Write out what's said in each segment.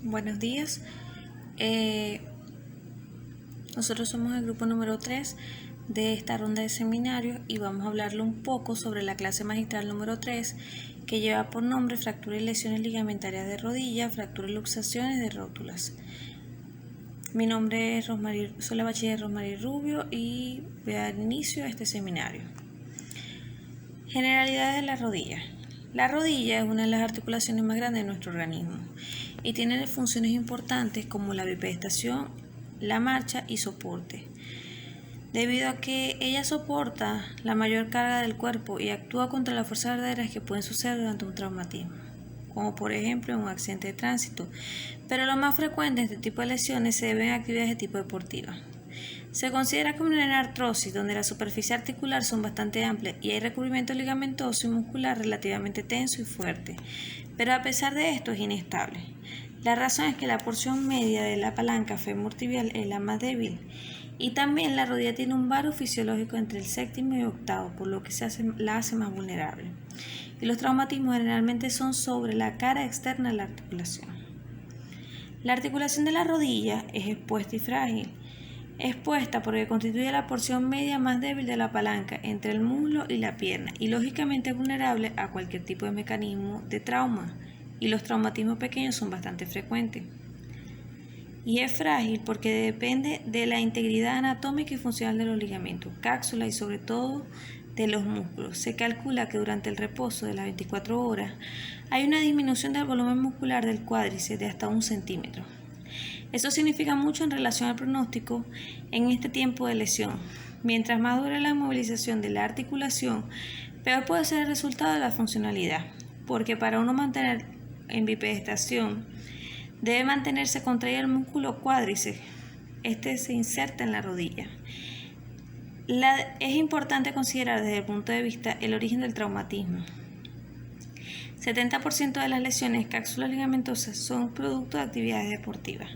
Buenos días. Nosotros somos el grupo número 3 de esta ronda de seminarios y vamos a hablarle un poco sobre la clase magistral número 3 que lleva por nombre fractura y lesiones ligamentarias de rodilla, fractura y luxaciones de rótulas. Mi nombre es soy la bachiller Rosmarie Rubio y voy a dar inicio a este seminario. Generalidades de la rodilla. La rodilla es una de las articulaciones más grandes de nuestro organismo y tiene funciones importantes como la bipedestación, la marcha y soporte. Debido a que ella soporta la mayor carga del cuerpo y actúa contra las fuerzas verdaderas que pueden suceder durante un traumatismo, como por ejemplo en un accidente de tránsito, pero lo más frecuente de este tipo de lesiones se deben a actividades de tipo deportiva. Se considera como una artrosis donde la superficie articular son bastante amplias y hay recubrimiento ligamentoso y muscular relativamente tenso y fuerte, pero a pesar de esto es inestable. La razón es que la porción media de la palanca femur-tibial es la más débil y también la rodilla tiene un varus fisiológico entre el séptimo y octavo, por lo que la hace más vulnerable. Y los traumatismos generalmente son sobre la cara externa de la articulación. La articulación de la rodilla es expuesta y frágil. Expuesta porque constituye la porción media más débil de la palanca entre el muslo y la pierna y lógicamente vulnerable a cualquier tipo de mecanismo de trauma, y los traumatismos pequeños son bastante frecuentes. Y es frágil porque depende de la integridad anatómica y funcional de los ligamentos, cápsula y sobre todo de los músculos. Se calcula que durante el reposo de las 24 horas hay una disminución del volumen muscular del cuádriceps de hasta 1 centímetro. Eso significa mucho en relación al pronóstico en este tiempo de lesión. Mientras más dure la inmovilización de la articulación, peor puede ser el resultado de la funcionalidad, porque para uno mantener en bipedestación debe mantenerse contraído el músculo cuádriceps. Este se inserta en la rodilla. Es importante considerar desde el punto de vista el origen del traumatismo. 70% de las lesiones cápsulas ligamentosas son producto de actividades deportivas.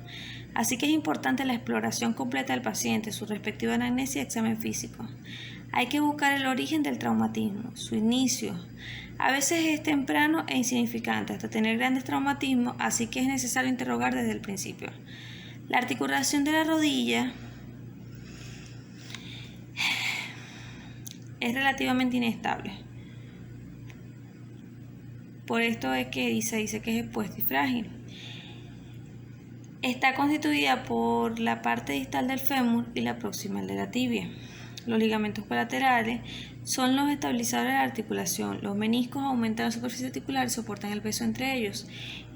Así que es importante la exploración completa del paciente, su respectiva anamnesis y examen físico. Hay que buscar el origen del traumatismo, su inicio. A veces es temprano e insignificante hasta tener grandes traumatismos, así que es necesario interrogar desde el principio. La articulación de la rodilla es relativamente inestable. Por esto es que se dice que es expuesta y frágil. Está constituida por la parte distal del fémur y la proximal de la tibia. Los ligamentos colaterales son los estabilizadores de la articulación. Los meniscos aumentan la superficie articular y soportan el peso entre ellos.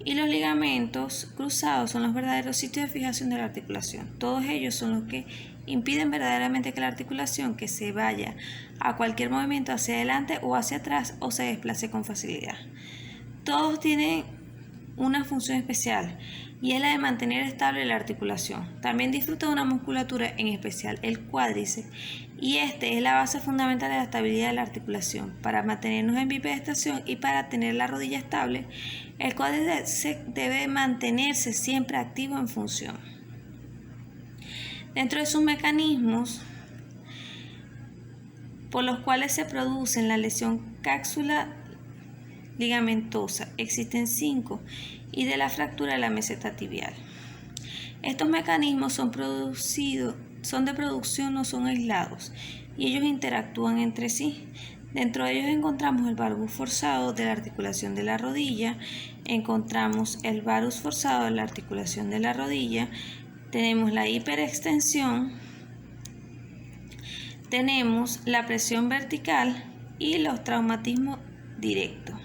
Y los ligamentos cruzados son los verdaderos sitios de fijación de la articulación. Todos ellos son los que impiden verdaderamente que la articulación que se vaya a cualquier movimiento hacia adelante o hacia atrás o se desplace con facilidad. Todos tienen una función especial y es la de mantener estable la articulación. También disfruta de una musculatura, en especial el cuádriceps, y este es la base fundamental de la estabilidad de la articulación. Para mantenernos en bipedestación y para tener la rodilla estable, el cuádriceps debe mantenerse siempre activo en función. Dentro de sus mecanismos por los cuales se produce la lesión cápsula ligamentosa existen 5 y de la fractura de la meseta tibial. Estos mecanismos son de producción, no son aislados y ellos interactúan entre sí. Dentro de ellos encontramos el valgus forzado de la articulación de la rodilla, encontramos el varus forzado de la articulación de la rodilla, tenemos la hiperextensión, tenemos la presión vertical y los traumatismos directos.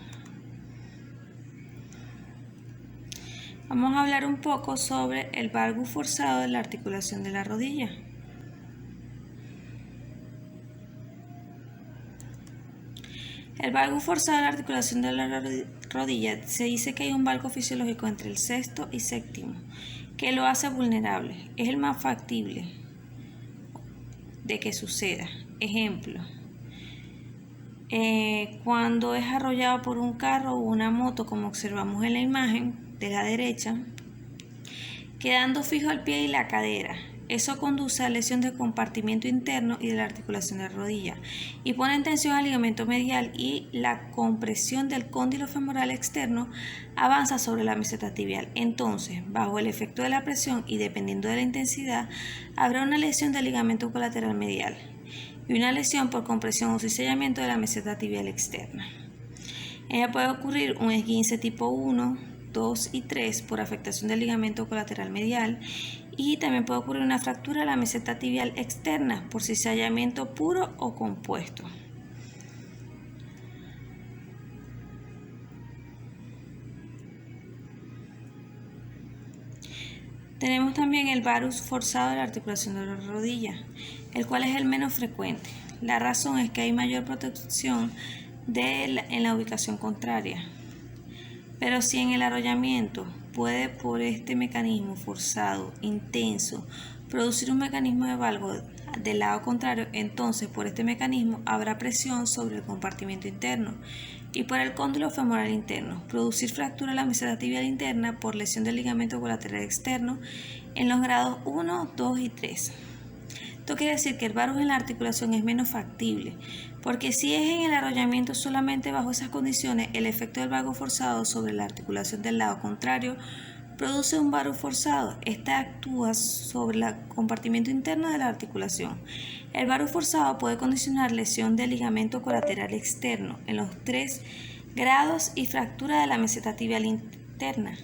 Vamos a hablar un poco sobre el valgus forzado de la articulación de la rodilla. El valgus forzado de la articulación de la rodilla se dice que hay un valgo fisiológico entre el sexto y séptimo que lo hace vulnerable. Es el más factible de que suceda. Ejemplo, cuando es arrollado por un carro o una moto, como observamos en la imagen de la derecha, quedando fijo el pie y la cadera. Eso conduce a lesión del compartimiento interno y de la articulación de la rodilla y pone en tensión al ligamento medial, y la compresión del cóndilo femoral externo avanza sobre la meseta tibial. Entonces, bajo el efecto de la presión y dependiendo de la intensidad, habrá una lesión del ligamento colateral medial y una lesión por compresión o cizallamiento de la meseta tibial externa. Ella puede ocurrir un esguince tipo 1, 2 y 3 por afectación del ligamento colateral medial, y también puede ocurrir una fractura de la meseta tibial externa por cizallamiento puro o compuesto. Tenemos también el varus forzado de la articulación de la rodilla, el cual es el menos frecuente. La razón es que hay mayor protección en la ubicación contraria. Pero si en el arrollamiento puede, por este mecanismo forzado intenso, producir un mecanismo de valgo del lado contrario, entonces por este mecanismo habrá presión sobre el compartimiento interno y por el cóndilo femoral interno, producir fractura de la meseta tibial interna por lesión del ligamento colateral externo en los grados 1, 2 y 3. Esto quiere decir que el varus en la articulación es menos factible, porque si es en el arrollamiento solamente bajo esas condiciones, el efecto del valgo forzado sobre la articulación del lado contrario produce un varus forzado. Esta actúa sobre el compartimiento interno de la articulación. El varus forzado puede condicionar lesión del ligamento colateral externo en los 3 grados y fractura de la meseta tibial interna,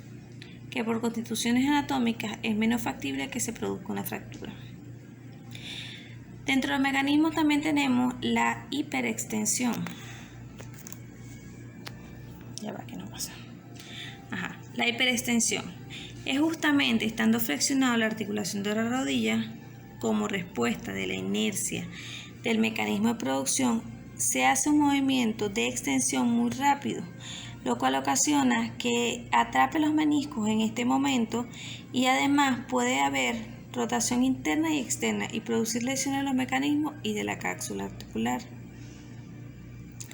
que por constituciones anatómicas es menos factible que se produzca una fractura. Dentro del mecanismo también tenemos la hiperextensión. Ya va, que no pasa. La hiperextensión es justamente estando flexionada la articulación de la rodilla como respuesta de la inercia del mecanismo de producción, se hace un movimiento de extensión muy rápido, lo cual ocasiona que atrape los meniscos en este momento, y además puede haber rotación interna y externa y producir lesiones de los mecanismos y de la cápsula articular.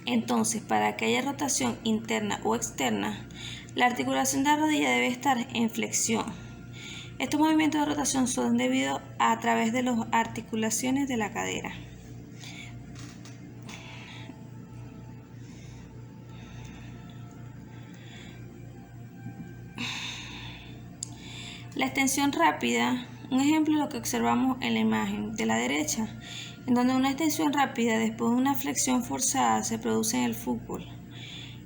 Entonces, para que haya rotación interna o externa, la articulación de la rodilla debe estar en flexión. Estos movimientos de rotación son debidos a través de las articulaciones de la cadera. La extensión rápida, un ejemplo de lo que observamos en la imagen de la derecha, en donde una extensión rápida después de una flexión forzada se produce en el fútbol.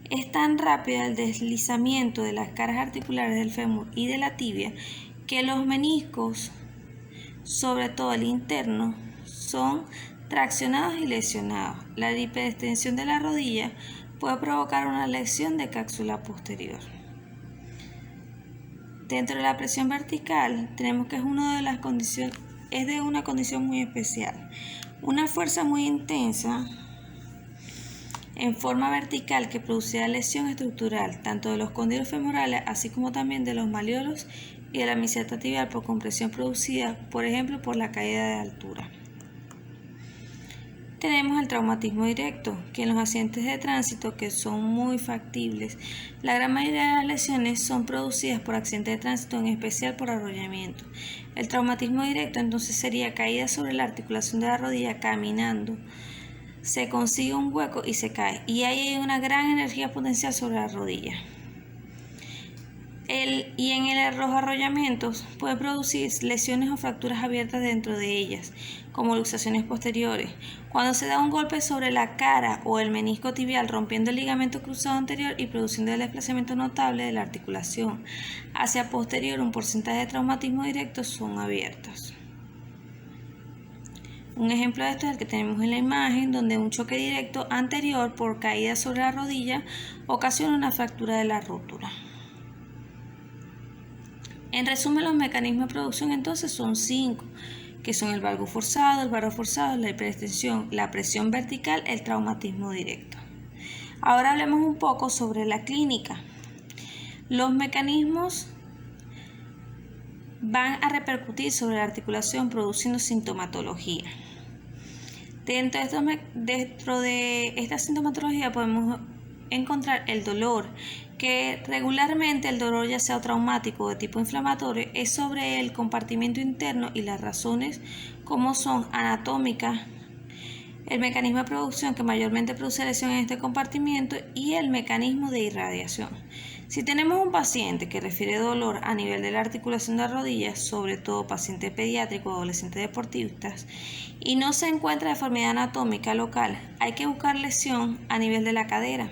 Es tan rápida el deslizamiento de las caras articulares del fémur y de la tibia que los meniscos, sobre todo el interno, son traccionados y lesionados. La hiperextensión de la rodilla puede provocar una lesión de cápsula posterior. Dentro de la presión vertical tenemos que es de una condición muy especial. Una fuerza muy intensa en forma vertical que produce lesión estructural tanto de los cóndilos femorales así como también de los malleolos y de la meseta tibial por compresión producida, por ejemplo, por la caída de altura. Tenemos el traumatismo directo, que en los accidentes de tránsito, que son muy factibles, la gran mayoría de las lesiones son producidas por accidentes de tránsito, en especial por arrollamiento. El traumatismo directo entonces sería caída sobre la articulación de la rodilla caminando, se consigue un hueco y se cae, y ahí hay una gran energía potencial sobre la rodilla. Y en los arrollamientos puede producir lesiones o fracturas abiertas dentro de ellas, como luxaciones posteriores, cuando se da un golpe sobre la cara o el menisco tibial, rompiendo el ligamento cruzado anterior y produciendo el desplazamiento notable de la articulación hacia posterior. Un porcentaje de traumatismo directo son abiertos. Un ejemplo de esto es el que tenemos en la imagen, donde un choque directo anterior por caída sobre la rodilla ocasiona una fractura de la rótula. En resumen, los mecanismos de producción entonces son 5, que son el valgo forzado, el varo forzado, la hiperextensión, la presión vertical, el traumatismo directo. Ahora hablemos un poco sobre la clínica. Los mecanismos van a repercutir sobre la articulación produciendo sintomatología. Dentro de esta sintomatología podemos encontrar el dolor, que regularmente el dolor, ya sea traumático o de tipo inflamatorio, es sobre el compartimento interno y las razones como son anatómicas, el mecanismo de producción que mayormente produce lesión en este compartimiento y el mecanismo de irradiación. Si tenemos un paciente que refiere dolor a nivel de la articulación de la rodilla, sobre todo pacientes pediátricos o adolescentes deportistas, y no se encuentra deformidad anatómica local, hay que buscar lesión a nivel de la cadera,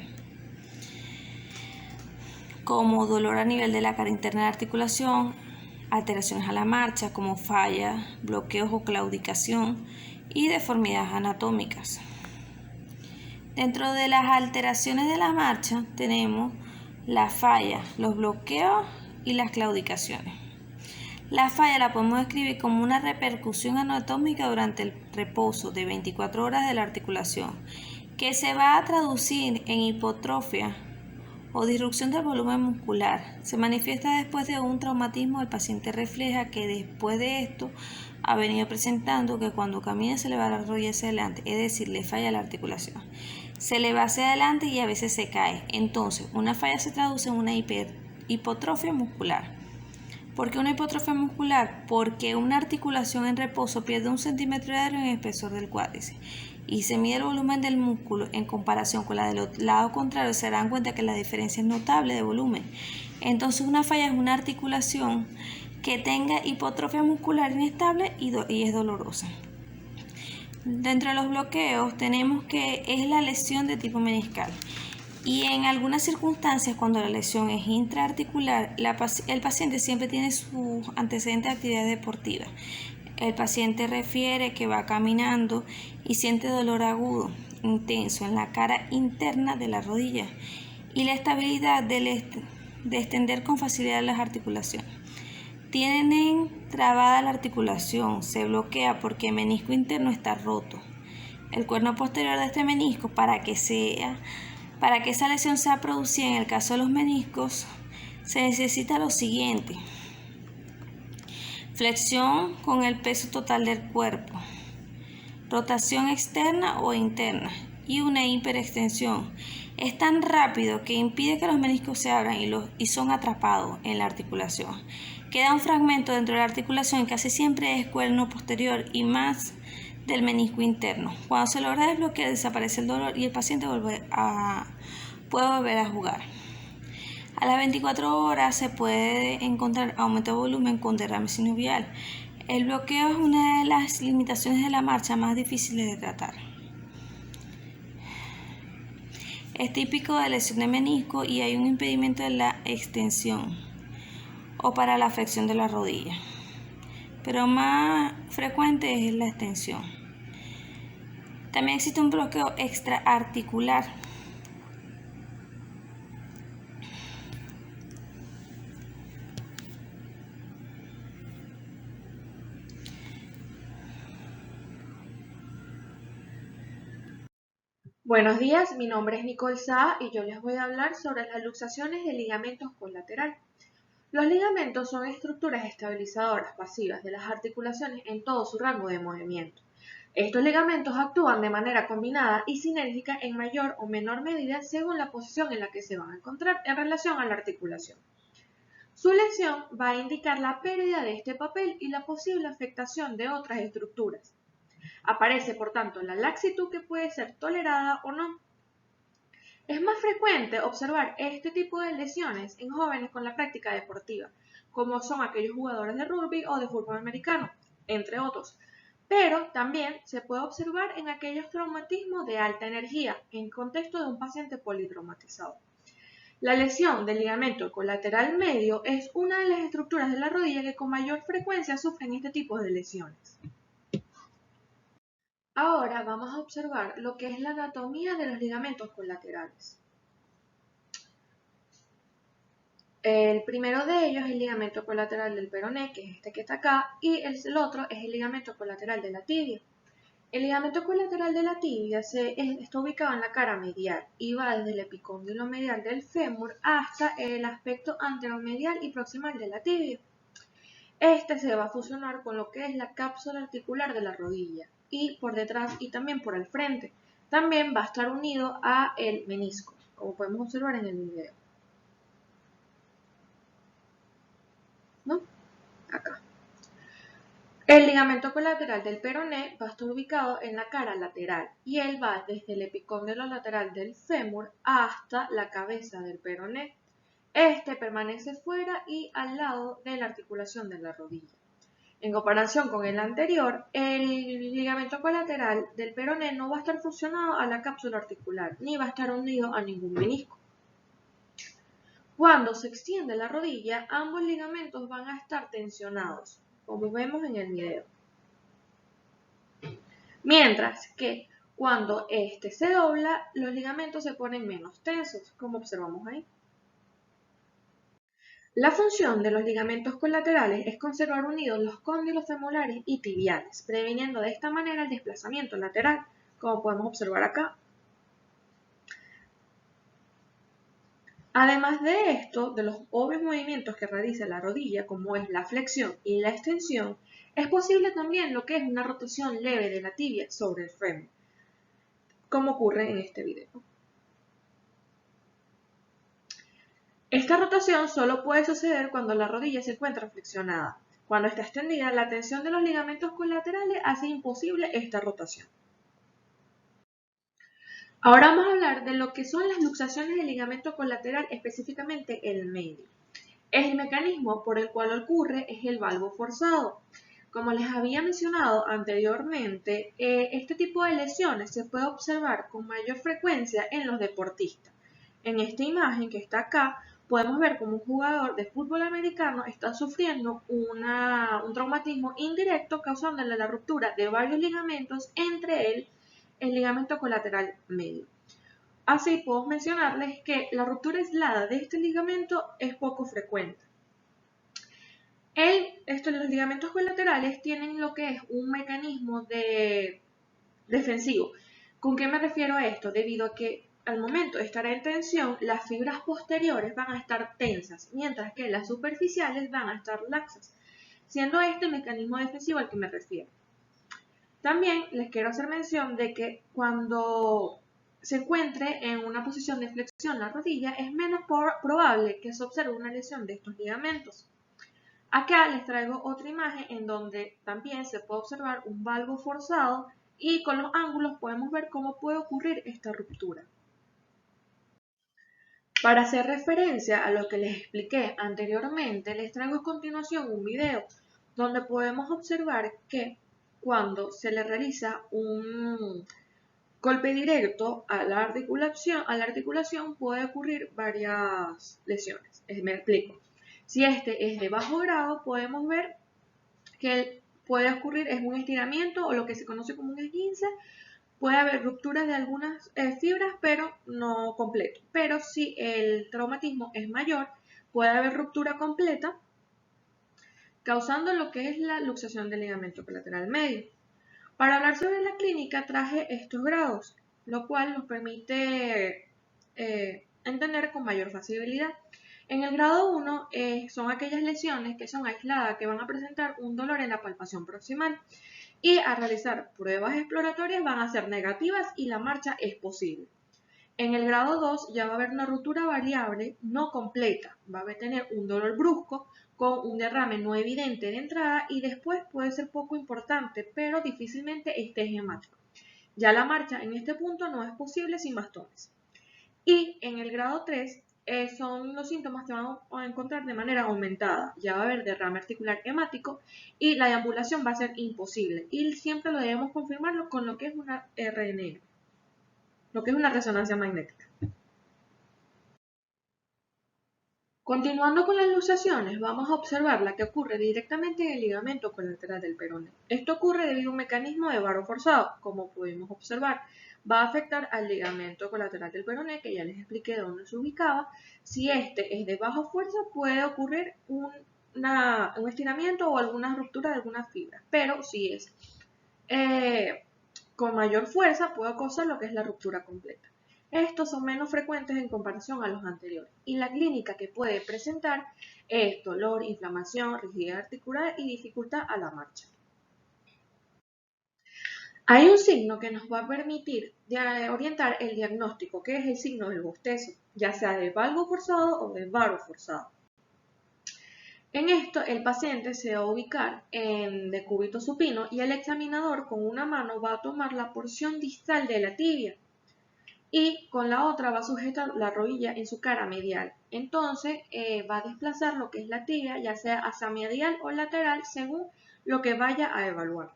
como dolor a nivel de la cara interna de la articulación, alteraciones a la marcha como fallas, bloqueos o claudicación y deformidades anatómicas. Dentro de las alteraciones de la marcha tenemos las fallas, los bloqueos y las claudicaciones. La falla la podemos describir como una repercusión anatómica durante el reposo de 24 horas de la articulación, que se va a traducir en hipotrofia o disrupción del volumen muscular. Se manifiesta después de un traumatismo. El paciente refleja que después de esto ha venido presentando que cuando camina se le va la rodilla hacia adelante, es decir, le falla la articulación. Se le va hacia adelante y a veces se cae. Entonces, una falla se traduce en una hipotrofia muscular. ¿Por qué una hipotrofia muscular? Porque una articulación en reposo pierde 1 centímetro diario en el espesor del cuádriceps y se mide el volumen del músculo en comparación con la del lado contrario, se darán cuenta que la diferencia es notable de volumen. Entonces una falla es una articulación que tenga hipotrofia muscular inestable y es dolorosa. Dentro de los bloqueos tenemos que es la lesión de tipo meniscal. Y en algunas circunstancias, cuando la lesión es intraarticular, el paciente siempre tiene sus antecedentes de actividad deportiva. El paciente refiere que va caminando y siente dolor agudo, intenso en la cara interna de la rodilla y la estabilidad de extender con facilidad las articulaciones. Tienen trabada la articulación, se bloquea porque el menisco interno está roto. El cuerno posterior de este menisco, para que esa lesión sea producida en el caso de los meniscos, se necesita lo siguiente: flexión con el peso total del cuerpo, rotación externa o interna y una hiperextensión. Es tan rápido que impide que los meniscos se abran y son atrapados en la articulación. Queda un fragmento dentro de la articulación que casi siempre es cuerno posterior y más del menisco interno. Cuando se logra desbloquear, desaparece el dolor y el paciente puede volver a jugar. A las 24 horas se puede encontrar aumento de volumen con derrame sinovial. El bloqueo es una de las limitaciones de la marcha más difíciles de tratar. Es típico de lesión de menisco y hay un impedimento de la extensión o para la flexión de la rodilla, pero más frecuente es la extensión. También existe un bloqueo extraarticular. Buenos días, mi nombre es Nicole Saa y yo les voy a hablar sobre las luxaciones de ligamentos colateral. Los ligamentos son estructuras estabilizadoras pasivas de las articulaciones en todo su rango de movimiento. Estos ligamentos actúan de manera combinada y sinérgica en mayor o menor medida según la posición en la que se van a encontrar en relación a la articulación. Su lesión va a indicar la pérdida de este papel y la posible afectación de otras estructuras. Aparece, por tanto, la laxitud que puede ser tolerada o no. Es más frecuente observar este tipo de lesiones en jóvenes con la práctica deportiva, como son aquellos jugadores de rugby o de fútbol americano, entre otros. Pero también se puede observar en aquellos traumatismos de alta energía, en contexto de un paciente politraumatizado. La lesión del ligamento colateral medio es una de las estructuras de la rodilla que con mayor frecuencia sufren este tipo de lesiones. Ahora vamos a observar lo que es la anatomía de los ligamentos colaterales. El primero de ellos es el ligamento colateral del peroné, que es este que está acá, y el otro es el ligamento colateral de la tibia. El ligamento colateral de la tibia está ubicado en la cara medial y va desde el epicóndilo medial del fémur hasta el aspecto anteromedial y proximal de la tibia. Este se va a fusionar con lo que es la cápsula articular de la rodilla y por detrás y también por el frente. También va a estar unido a el menisco, como podemos observar en el video. El ligamento colateral del peroné va a estar ubicado en la cara lateral y él va desde el epicóndilo lateral del fémur hasta la cabeza del peroné. Este permanece fuera y al lado de la articulación de la rodilla. En comparación con el anterior, el ligamento colateral del peroné no va a estar fusionado a la cápsula articular ni va a estar unido a ningún menisco. Cuando se extiende la rodilla, ambos ligamentos van a estar tensionados, como vemos en el video. Mientras que cuando este se dobla, los ligamentos se ponen menos tensos, como observamos ahí. La función de los ligamentos colaterales es conservar unidos los cóndilos femorales y tibiales, previniendo de esta manera el desplazamiento lateral, como podemos observar acá. Además de esto, de los obvios movimientos que realiza la rodilla, como es la flexión y la extensión, es posible también lo que es una rotación leve de la tibia sobre el fémur, como ocurre en este video. Esta rotación solo puede suceder cuando la rodilla se encuentra flexionada. Cuando está extendida, la tensión de los ligamentos colaterales hace imposible esta rotación. Ahora vamos a hablar de lo que son las luxaciones del ligamento colateral, específicamente el medio. El mecanismo por el cual ocurre es el valgo forzado. Como les había mencionado anteriormente, este tipo de lesiones se puede observar con mayor frecuencia en los deportistas. En esta imagen que está acá, podemos ver como un jugador de fútbol americano está sufriendo un traumatismo indirecto causándole la ruptura de varios ligamentos, entre él el ligamento colateral medio. Así puedo mencionarles que la ruptura aislada de este ligamento es poco frecuente. Los ligamentos colaterales tienen lo que es un mecanismo defensivo. ¿Con qué me refiero a esto? Debido a que al momento de estar en tensión, las fibras posteriores van a estar tensas, mientras que las superficiales van a estar laxas, siendo este el mecanismo defensivo al que me refiero. También les quiero hacer mención de que cuando se encuentre en una posición de flexión la rodilla, es menos probable que se observe una lesión de estos ligamentos. Acá les traigo otra imagen en donde también se puede observar un valgo forzado y con los ángulos podemos ver cómo puede ocurrir esta ruptura. Para hacer referencia a lo que les expliqué anteriormente, les traigo a continuación un video donde podemos observar que cuando se le realiza un golpe directo a la articulación puede ocurrir varias lesiones. Me explico. Si este es de bajo grado, podemos ver que puede ocurrir es un estiramiento o lo que se conoce como un esguince. Puede haber rupturas de algunas fibras, pero no completo. Pero si el traumatismo es mayor, puede haber ruptura completa, causando lo que es la luxación del ligamento colateral medio. Para hablar sobre la clínica traje estos grados, lo cual nos permite entender con mayor facilidad. En el grado 1 son aquellas lesiones que son aisladas, que van a presentar un dolor en la palpación proximal y al realizar pruebas exploratorias van a ser negativas y la marcha es posible. En el grado 2 ya va a haber una ruptura variable no completa, va a tener un dolor brusco con un derrame no evidente de entrada y después puede ser poco importante, pero difícilmente esté hemático. Ya la marcha en este punto no es posible sin bastones. Y en el grado 3 son los síntomas que vamos a encontrar de manera aumentada. Ya va a haber derrame articular hemático y la deambulación va a ser imposible. Y siempre lo debemos confirmarlo con lo que es una RNA, lo que es una resonancia magnética. Continuando con las luxaciones, vamos a observar la que ocurre directamente en el ligamento colateral del peroné. Esto ocurre debido a un mecanismo de varo forzado, como pudimos observar. Va a afectar al ligamento colateral del peroné, que ya les expliqué dónde se ubicaba. Si este es de baja fuerza, puede ocurrir un estiramiento o alguna ruptura de algunas fibras, pero si es con mayor fuerza, puede causar lo que es la ruptura completa. Estos son menos frecuentes en comparación a los anteriores y la clínica que puede presentar es dolor, inflamación, rigidez articular y dificultad a la marcha. Hay un signo que nos va a permitir orientar el diagnóstico, que es el signo del bostezo, ya sea de valgo forzado o de varo forzado. En esto, el paciente se va a ubicar en decúbito supino y el examinador con una mano va a tomar la porción distal de la tibia y con la otra va a sujetar la rodilla en su cara medial. Entonces va a desplazar lo que es la tibia, ya sea hacia medial o lateral, según lo que vaya a evaluar.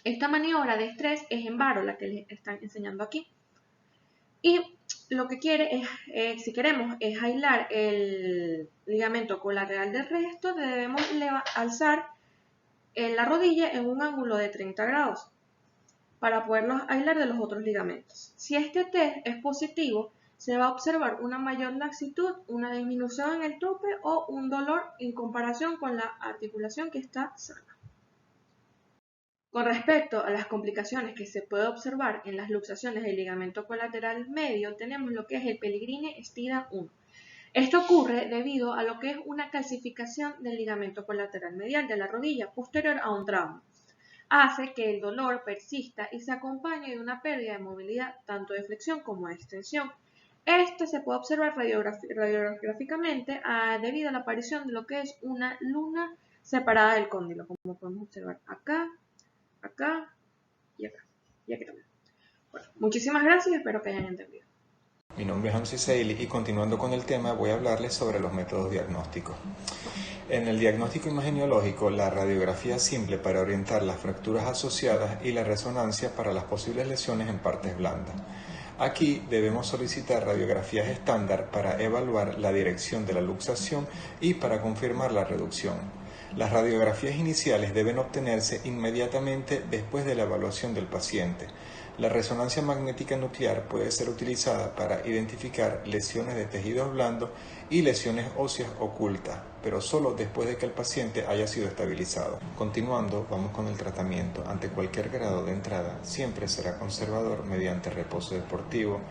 Esta maniobra de estrés es en varo, la que les están enseñando aquí. Y lo que quiere es, si queremos, es aislar el ligamento colateral del resto, debemos alzar la rodilla en un ángulo de 30 grados para poderlos aislar de los otros ligamentos. Si este test es positivo, se va a observar una mayor laxitud, una disminución en el tope o un dolor en comparación con la articulación que está sana. Con respecto a las complicaciones que se puede observar en las luxaciones del ligamento colateral medio, tenemos lo que es el Pellegrini-Stida 1. Esto ocurre debido a lo que es una calcificación del ligamento colateral medial de la rodilla posterior a un trauma. Hace que el dolor persista y se acompañe de una pérdida de movilidad tanto de flexión como de extensión. Este se puede observar radiográficamente debido a la aparición de lo que es una luna separada del cóndilo, como podemos observar acá, acá y acá. Y aquí también. Bueno, muchísimas gracias, espero que hayan entendido. Mi nombre es Hamsi Seili y continuando con el tema voy a hablarles sobre los métodos diagnósticos. En el diagnóstico imageneológico, la radiografía simple para orientar las fracturas asociadas y la resonancia para las posibles lesiones en partes blandas. Aquí debemos solicitar radiografías estándar para evaluar la dirección de la luxación y para confirmar la reducción. Las radiografías iniciales deben obtenerse inmediatamente después de la evaluación del paciente. La resonancia magnética nuclear puede ser utilizada para identificar lesiones de tejidos blandos y lesiones óseas ocultas, pero solo después de que el paciente haya sido estabilizado. Continuando, vamos con el tratamiento. Ante cualquier grado de entrada, siempre será conservador mediante reposo deportivo,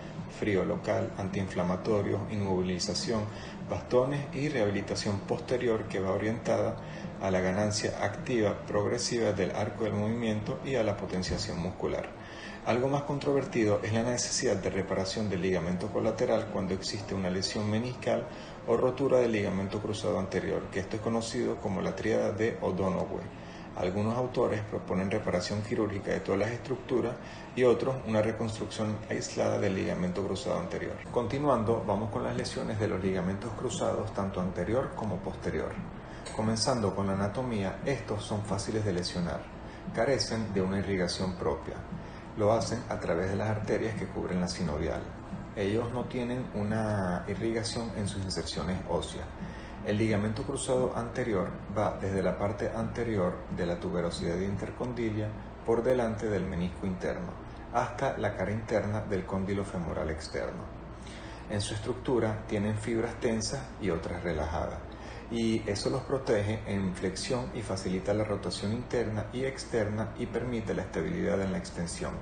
frío local, antiinflamatorio, inmovilización, bastones y rehabilitación posterior que va orientada a la ganancia activa progresiva del arco del movimiento y a la potenciación muscular. Algo más controvertido es la necesidad de reparación del ligamento colateral cuando existe una lesión meniscal o rotura del ligamento cruzado anterior, que esto es conocido como la tríada de O'Donoghue. Algunos autores proponen reparación quirúrgica de todas las estructuras y otros una reconstrucción aislada del ligamento cruzado anterior. Continuando, vamos con las lesiones de los ligamentos cruzados tanto anterior como posterior. Comenzando con la anatomía, estos son fáciles de lesionar, carecen de una irrigación propia. Lo hacen a través de las arterias que cubren la sinovial. Ellos no tienen una irrigación en sus inserciones óseas. El ligamento cruzado anterior va desde la parte anterior de la tuberosidad intercondilia por delante del menisco interno hasta la cara interna del cóndilo femoral externo. En su estructura tienen fibras tensas y otras relajadas, y eso los protege en flexión y facilita la rotación interna y externa y permite la estabilidad en la extensión.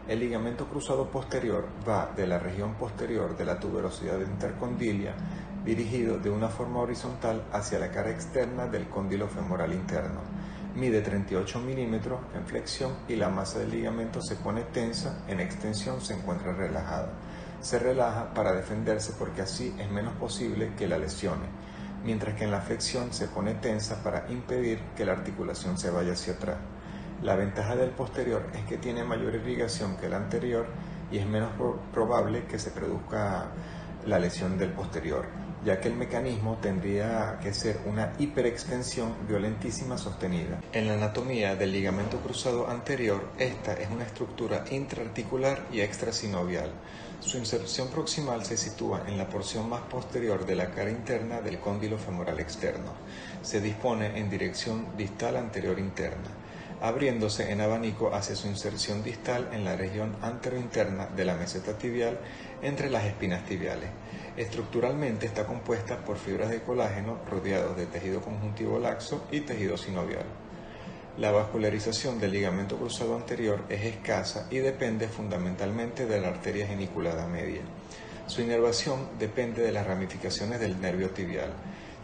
El ligamento cruzado posterior va de la región posterior de la tuberosidad intercondilia dirigido de una forma horizontal hacia la cara externa del cóndilo femoral interno. Mide 38 milímetros en flexión y la masa del ligamento se pone tensa, en extensión se encuentra relajada. Se relaja para defenderse porque así es menos posible que la lesione, mientras que en la flexión se pone tensa para impedir que la articulación se vaya hacia atrás. La ventaja del posterior es que tiene mayor irrigación que el anterior y es menos probable que se produzca la lesión del posterior, ya que el mecanismo tendría que ser una hiperextensión violentísima sostenida. En la anatomía del ligamento cruzado anterior, esta es una estructura intraarticular y extrasinovial. Su inserción proximal se sitúa en la porción más posterior de la cara interna del cóndilo femoral externo. Se dispone en dirección distal anterior interna, abriéndose en abanico hacia su inserción distal en la región anterointerna de la meseta tibial entre las espinas tibiales. Estructuralmente está compuesta por fibras de colágeno rodeados de tejido conjuntivo laxo y tejido sinovial. La vascularización del ligamento cruzado anterior es escasa y depende fundamentalmente de la arteria geniculada media. Su inervación depende de las ramificaciones del nervio tibial.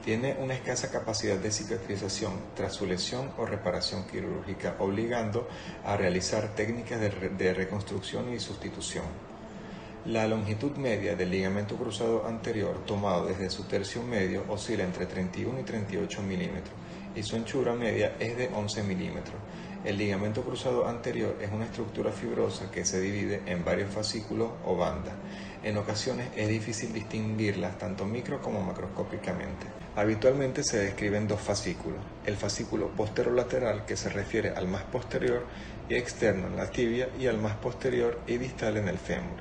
Tiene una escasa capacidad de cicatrización tras su lesión o reparación quirúrgica, obligando a realizar técnicas de reconstrucción y sustitución. La longitud media del ligamento cruzado anterior tomado desde su tercio medio oscila entre 31 y 38 milímetros y su anchura media es de 11 milímetros. El ligamento cruzado anterior es una estructura fibrosa que se divide en varios fascículos o bandas. En ocasiones es difícil distinguirlas tanto micro como macroscópicamente. Habitualmente se describen dos fascículos: el fascículo posterolateral, que se refiere al más posterior y externo en la tibia y al más posterior y distal en el fémur,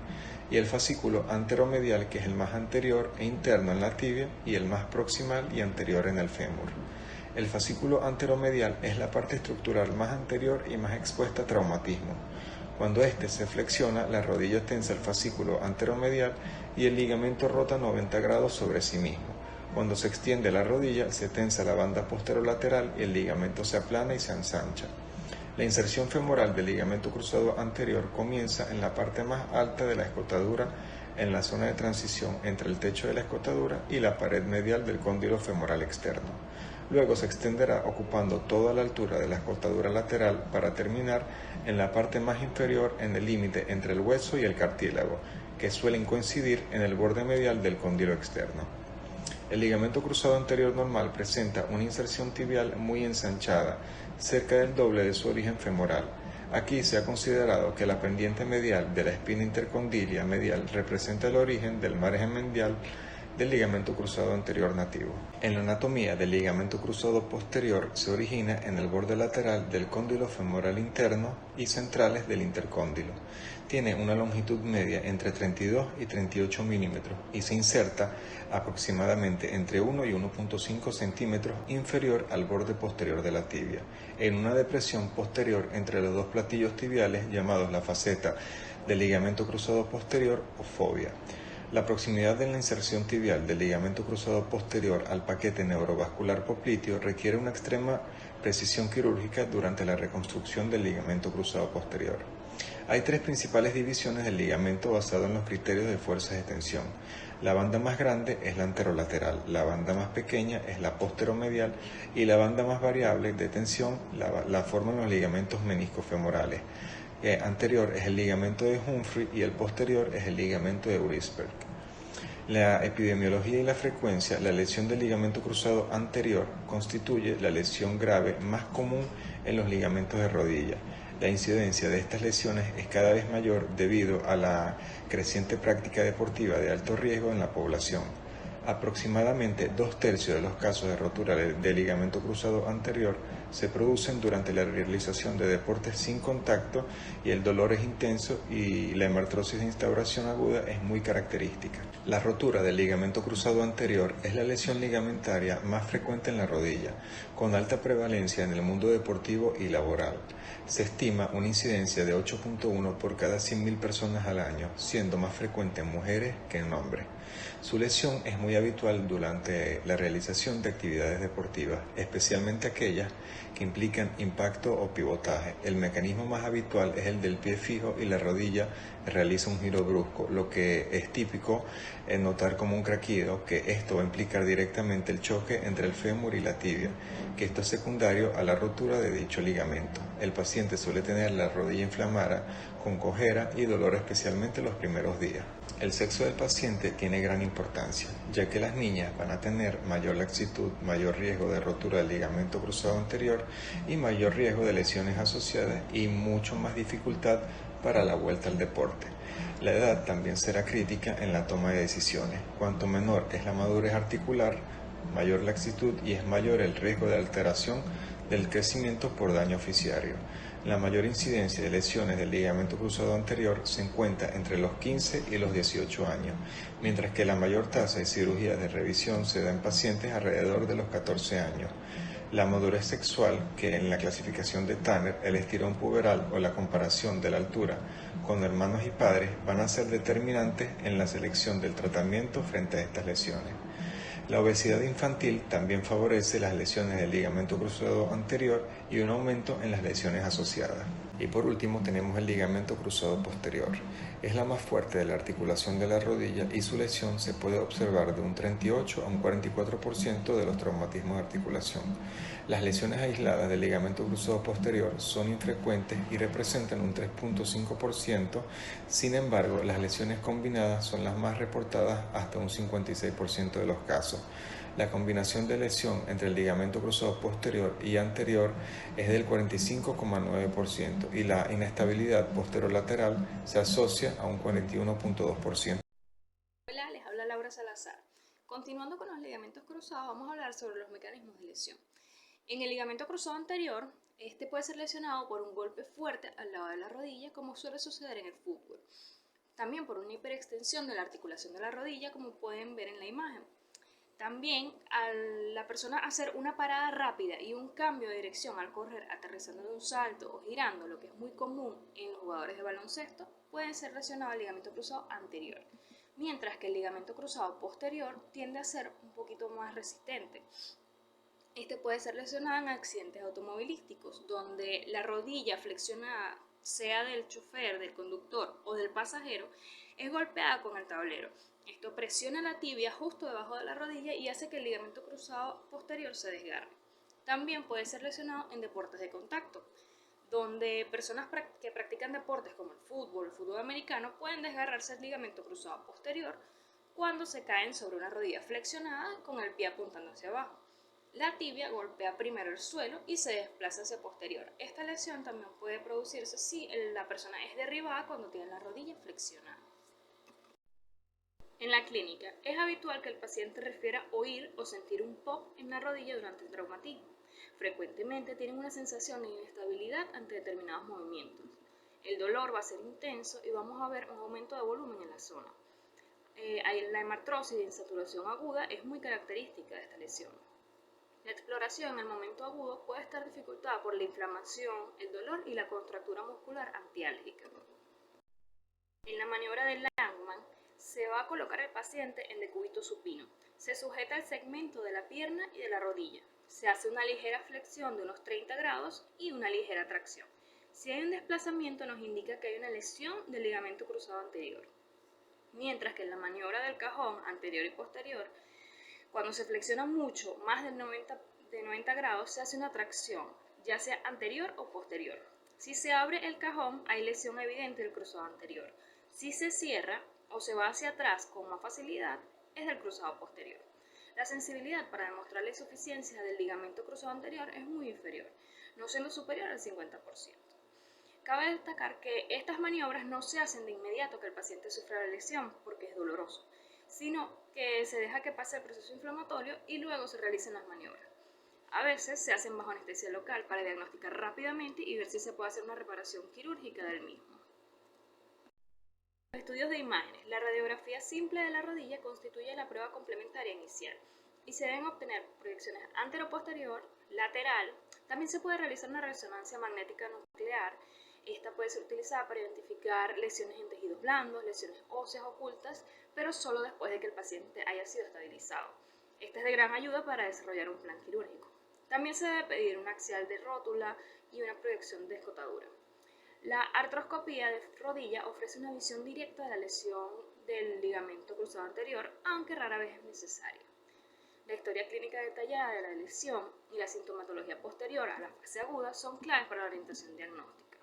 y el fascículo anteromedial, que es el más anterior e interno en la tibia y el más proximal y anterior en el fémur. El fascículo anteromedial es la parte estructural más anterior y más expuesta a traumatismo. Cuando éste se flexiona, la rodilla tensa el fascículo anteromedial y el ligamento rota 90 grados sobre sí mismo. Cuando se extiende la rodilla, se tensa la banda posterolateral y el ligamento se aplana y se ensancha. La inserción femoral del ligamento cruzado anterior comienza en la parte más alta de la escotadura, en la zona de transición entre el techo de la escotadura y la pared medial del cóndilo femoral externo. Luego se extenderá ocupando toda la altura de la escotadura lateral para terminar en la parte más inferior, en el límite entre el hueso y el cartílago, que suelen coincidir en el borde medial del cóndilo externo. El ligamento cruzado anterior normal presenta una inserción tibial muy ensanchada, cerca del doble de su origen femoral. Aquí se ha considerado que la pendiente medial de la espina intercondilia medial representa el origen del margen medial del ligamento cruzado anterior nativo. En la anatomía del ligamento cruzado posterior se origina en el borde lateral del cóndilo femoral interno y centrales del intercóndilo. Tiene una longitud media entre 32 y 38 milímetros y se inserta aproximadamente entre 1 y 1.5 centímetros inferior al borde posterior de la tibia, en una depresión posterior entre los dos platillos tibiales llamados la faceta del ligamento cruzado posterior o fobia. La proximidad de la inserción tibial del ligamento cruzado posterior al paquete neurovascular popliteo requiere una extrema precisión quirúrgica durante la reconstrucción del ligamento cruzado posterior. Hay tres principales divisiones del ligamento basado en los criterios de fuerzas de tensión. La banda más grande es la anterolateral, la banda más pequeña es la posteromedial y la banda más variable de tensión la forman los ligamentos meniscofemorales. Anterior es el ligamento de Humphrey y el posterior es el ligamento de Urisberg. La epidemiología y la frecuencia: la lesión del ligamento cruzado anterior constituye la lesión grave más común en los ligamentos de rodilla. La incidencia de estas lesiones es cada vez mayor debido a la creciente práctica deportiva de alto riesgo en la población. Aproximadamente 2/3 de los casos de rotura del ligamento cruzado anterior se producen durante la realización de deportes sin contacto y el dolor es intenso y la hemartrosis de instauración aguda es muy característica. La rotura del ligamento cruzado anterior es la lesión ligamentaria más frecuente en la rodilla, con alta prevalencia en el mundo deportivo y laboral. Se estima una incidencia de 8.1 por cada 100.000 personas al año, siendo más frecuente en mujeres que en hombres. Su lesión es muy habitual durante la realización de actividades deportivas, especialmente aquellas que implican impacto o pivotaje. El mecanismo más habitual es el del pie fijo y la rodilla realiza un giro brusco, lo que es típico notar como un craquido, que esto va a implicar directamente el choque entre el fémur y la tibia, que esto es secundario a la rotura de dicho ligamento. El paciente suele tener la rodilla inflamada, con cojera y dolor, especialmente los primeros días. El sexo del paciente tiene gran importancia, ya que las niñas van a tener mayor laxitud, mayor riesgo de rotura del ligamento cruzado anterior y mayor riesgo de lesiones asociadas y mucho más dificultad para la vuelta al deporte. La edad también será crítica en la toma de decisiones. Cuanto menor es la madurez articular, mayor laxitud y es mayor el riesgo de alteración del crecimiento por daño oficiario. La mayor incidencia de lesiones del ligamento cruzado anterior se encuentra entre los 15 y los 18 años, mientras que la mayor tasa de cirugías de revisión se da en pacientes alrededor de los 14 años. La madurez sexual, que en la clasificación de Tanner, el estirón puberal o la comparación de la altura con hermanos y padres van a ser determinantes en la selección del tratamiento frente a estas lesiones. La obesidad infantil también favorece las lesiones del ligamento cruzado anterior y un aumento en las lesiones asociadas. Y por último tenemos el ligamento cruzado posterior. Es la más fuerte de la articulación de la rodilla y su lesión se puede observar de un 38 a un 44% de los traumatismos de articulación. Las lesiones aisladas del ligamento cruzado posterior son infrecuentes y representan un 3.5%, sin embargo las lesiones combinadas son las más reportadas hasta un 56% de los casos. La combinación de lesión entre el ligamento cruzado posterior y anterior es del 45,9% y la inestabilidad posterolateral se asocia a un 41,2%. Hola, les habla Laura Salazar. Continuando con los ligamentos cruzados, vamos a hablar sobre los mecanismos de lesión. En el ligamento cruzado anterior, este puede ser lesionado por un golpe fuerte al lado de la rodilla, como suele suceder en el fútbol. También por una hiperextensión de la articulación de la rodilla, como pueden ver en la imagen. También, al la persona hacer una parada rápida y un cambio de dirección al correr, aterrizando de un salto o girando, lo que es muy común en los jugadores de baloncesto, pueden ser lesionados el ligamento cruzado anterior, mientras que el ligamento cruzado posterior tiende a ser un poquito más resistente. Este puede ser lesionado en accidentes automovilísticos, donde la rodilla flexionada, sea del chofer, del conductor o del pasajero, es golpeada con el tablero. Esto presiona la tibia justo debajo de la rodilla y hace que el ligamento cruzado posterior se desgarre. También puede ser lesionado en deportes de contacto, donde personas que practican deportes como el fútbol americano pueden desgarrarse el ligamento cruzado posterior cuando se caen sobre una rodilla flexionada con el pie apuntando hacia abajo. La tibia golpea primero el suelo y se desplaza hacia posterior. Esta lesión también puede producirse si la persona es derribada cuando tiene la rodilla flexionada. En la clínica, es habitual que el paciente refiera oír o sentir un pop en la rodilla durante el traumatismo. Frecuentemente tienen una sensación de inestabilidad ante determinados movimientos. El dolor va a ser intenso y vamos a ver un aumento de volumen en la zona. La hemartrosis de insaturación aguda es muy característica de esta lesión. La exploración en el momento agudo puede estar dificultada por la inflamación, el dolor y la contractura muscular antiálgica. En la maniobra de Langman, se va a colocar el paciente en decúbito supino. Se sujeta el segmento de la pierna y de la rodilla. Se hace una ligera flexión de unos 30 grados y una ligera tracción. Si hay un desplazamiento nos indica que hay una lesión del ligamento cruzado anterior. Mientras que en la maniobra del cajón anterior y posterior, cuando se flexiona mucho, más de 90 grados, se hace una tracción, ya sea anterior o posterior. Si se abre el cajón, hay lesión evidente del cruzado anterior. Si se cierra o se va hacia atrás con más facilidad, es del cruzado posterior. La sensibilidad para demostrar la insuficiencia del ligamento cruzado anterior es muy inferior, no siendo superior al 50%. Cabe destacar que estas maniobras no se hacen de inmediato que el paciente sufra la lesión porque es doloroso, sino que se deja que pase el proceso inflamatorio y luego se realicen las maniobras. A veces se hacen bajo anestesia local para diagnosticar rápidamente y ver si se puede hacer una reparación quirúrgica del mismo. Estudios de imágenes. La radiografía simple de la rodilla constituye la prueba complementaria inicial y se deben obtener proyecciones antero-posterior, lateral. También se puede realizar una resonancia magnética nuclear. Esta puede ser utilizada para identificar lesiones en tejidos blandos, lesiones óseas ocultas, pero solo después de que el paciente haya sido estabilizado. Esta es de gran ayuda para desarrollar un plan quirúrgico. También se debe pedir un axial de rótula y una proyección de escotadura. La artroscopía de rodilla ofrece una visión directa de la lesión del ligamento cruzado anterior, aunque rara vez es necesaria. La historia clínica detallada de la lesión y la sintomatología posterior a la fase aguda son claves para la orientación diagnóstica.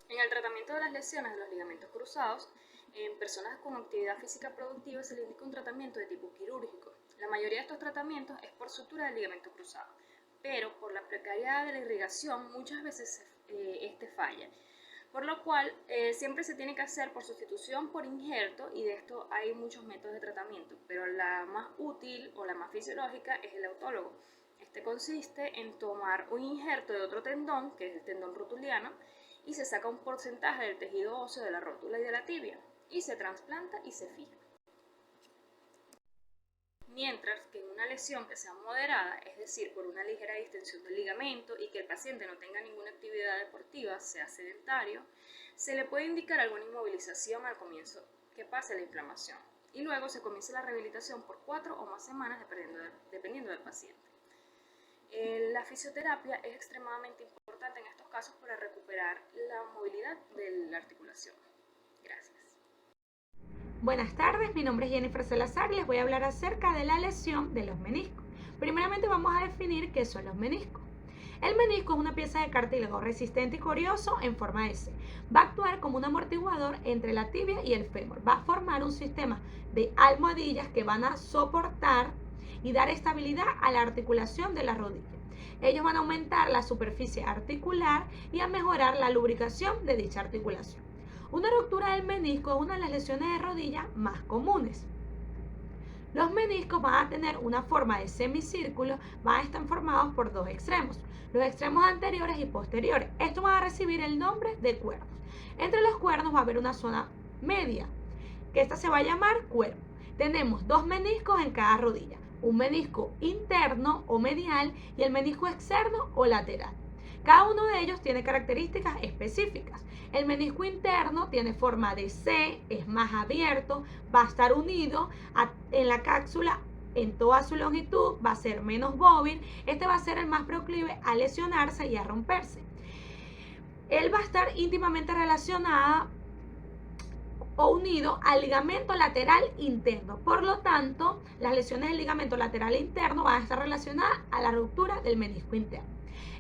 En el tratamiento de las lesiones de los ligamentos cruzados, en personas con actividad física productiva se le indica un tratamiento de tipo quirúrgico. La mayoría de estos tratamientos es por sutura del ligamento cruzado, pero por la precariedad de la irrigación muchas veces este falla, por lo cual siempre se tiene que hacer por sustitución por injerto, y de esto hay muchos métodos de tratamiento, pero la más útil o la más fisiológica es el autólogo. Este consiste en tomar un injerto de otro tendón, que es el tendón rotuliano, y se saca un porcentaje del tejido óseo de la rótula y de la tibia, y se trasplanta y se fija. Mientras que en una lesión que sea moderada, es decir, por una ligera distensión del ligamento y que el paciente no tenga ninguna actividad deportiva, sea sedentario, se le puede indicar alguna inmovilización al comienzo que pase la inflamación y luego se comienza la rehabilitación por 4 o más semanas dependiendo del paciente. La fisioterapia es extremadamente importante en estos casos para recuperar la movilidad de la articulación. Gracias. Buenas tardes, mi nombre es Jennifer Salazar y les voy a hablar acerca de la lesión de los meniscos. Primeramente vamos a definir qué son los meniscos. El menisco es una pieza de cartílago resistente y corioso en forma de C. Va a actuar como un amortiguador entre la tibia y el fémur. Va a formar un sistema de almohadillas que van a soportar y dar estabilidad a la articulación de la rodilla. Ellos van a aumentar la superficie articular y a mejorar la lubricación de dicha articulación. Una ruptura del menisco es una de las lesiones de rodilla más comunes. Los meniscos van a tener una forma de semicírculo, van a estar formados por dos extremos, los extremos anteriores y posteriores. Estos van a recibir el nombre de cuernos. Entre los cuernos va a haber una zona media, que esta se va a llamar cuerno. Tenemos dos meniscos en cada rodilla, un menisco interno o medial y el menisco externo o lateral. Cada uno de ellos tiene características específicas. El menisco interno tiene forma de C, es más abierto, va a estar unido en la cápsula en toda su longitud, va a ser menos móvil. Este va a ser el más proclive a lesionarse y a romperse. Él va a estar íntimamente relacionado o unido al ligamento lateral interno. Por lo tanto, las lesiones del ligamento lateral interno van a estar relacionadas a la ruptura del menisco interno.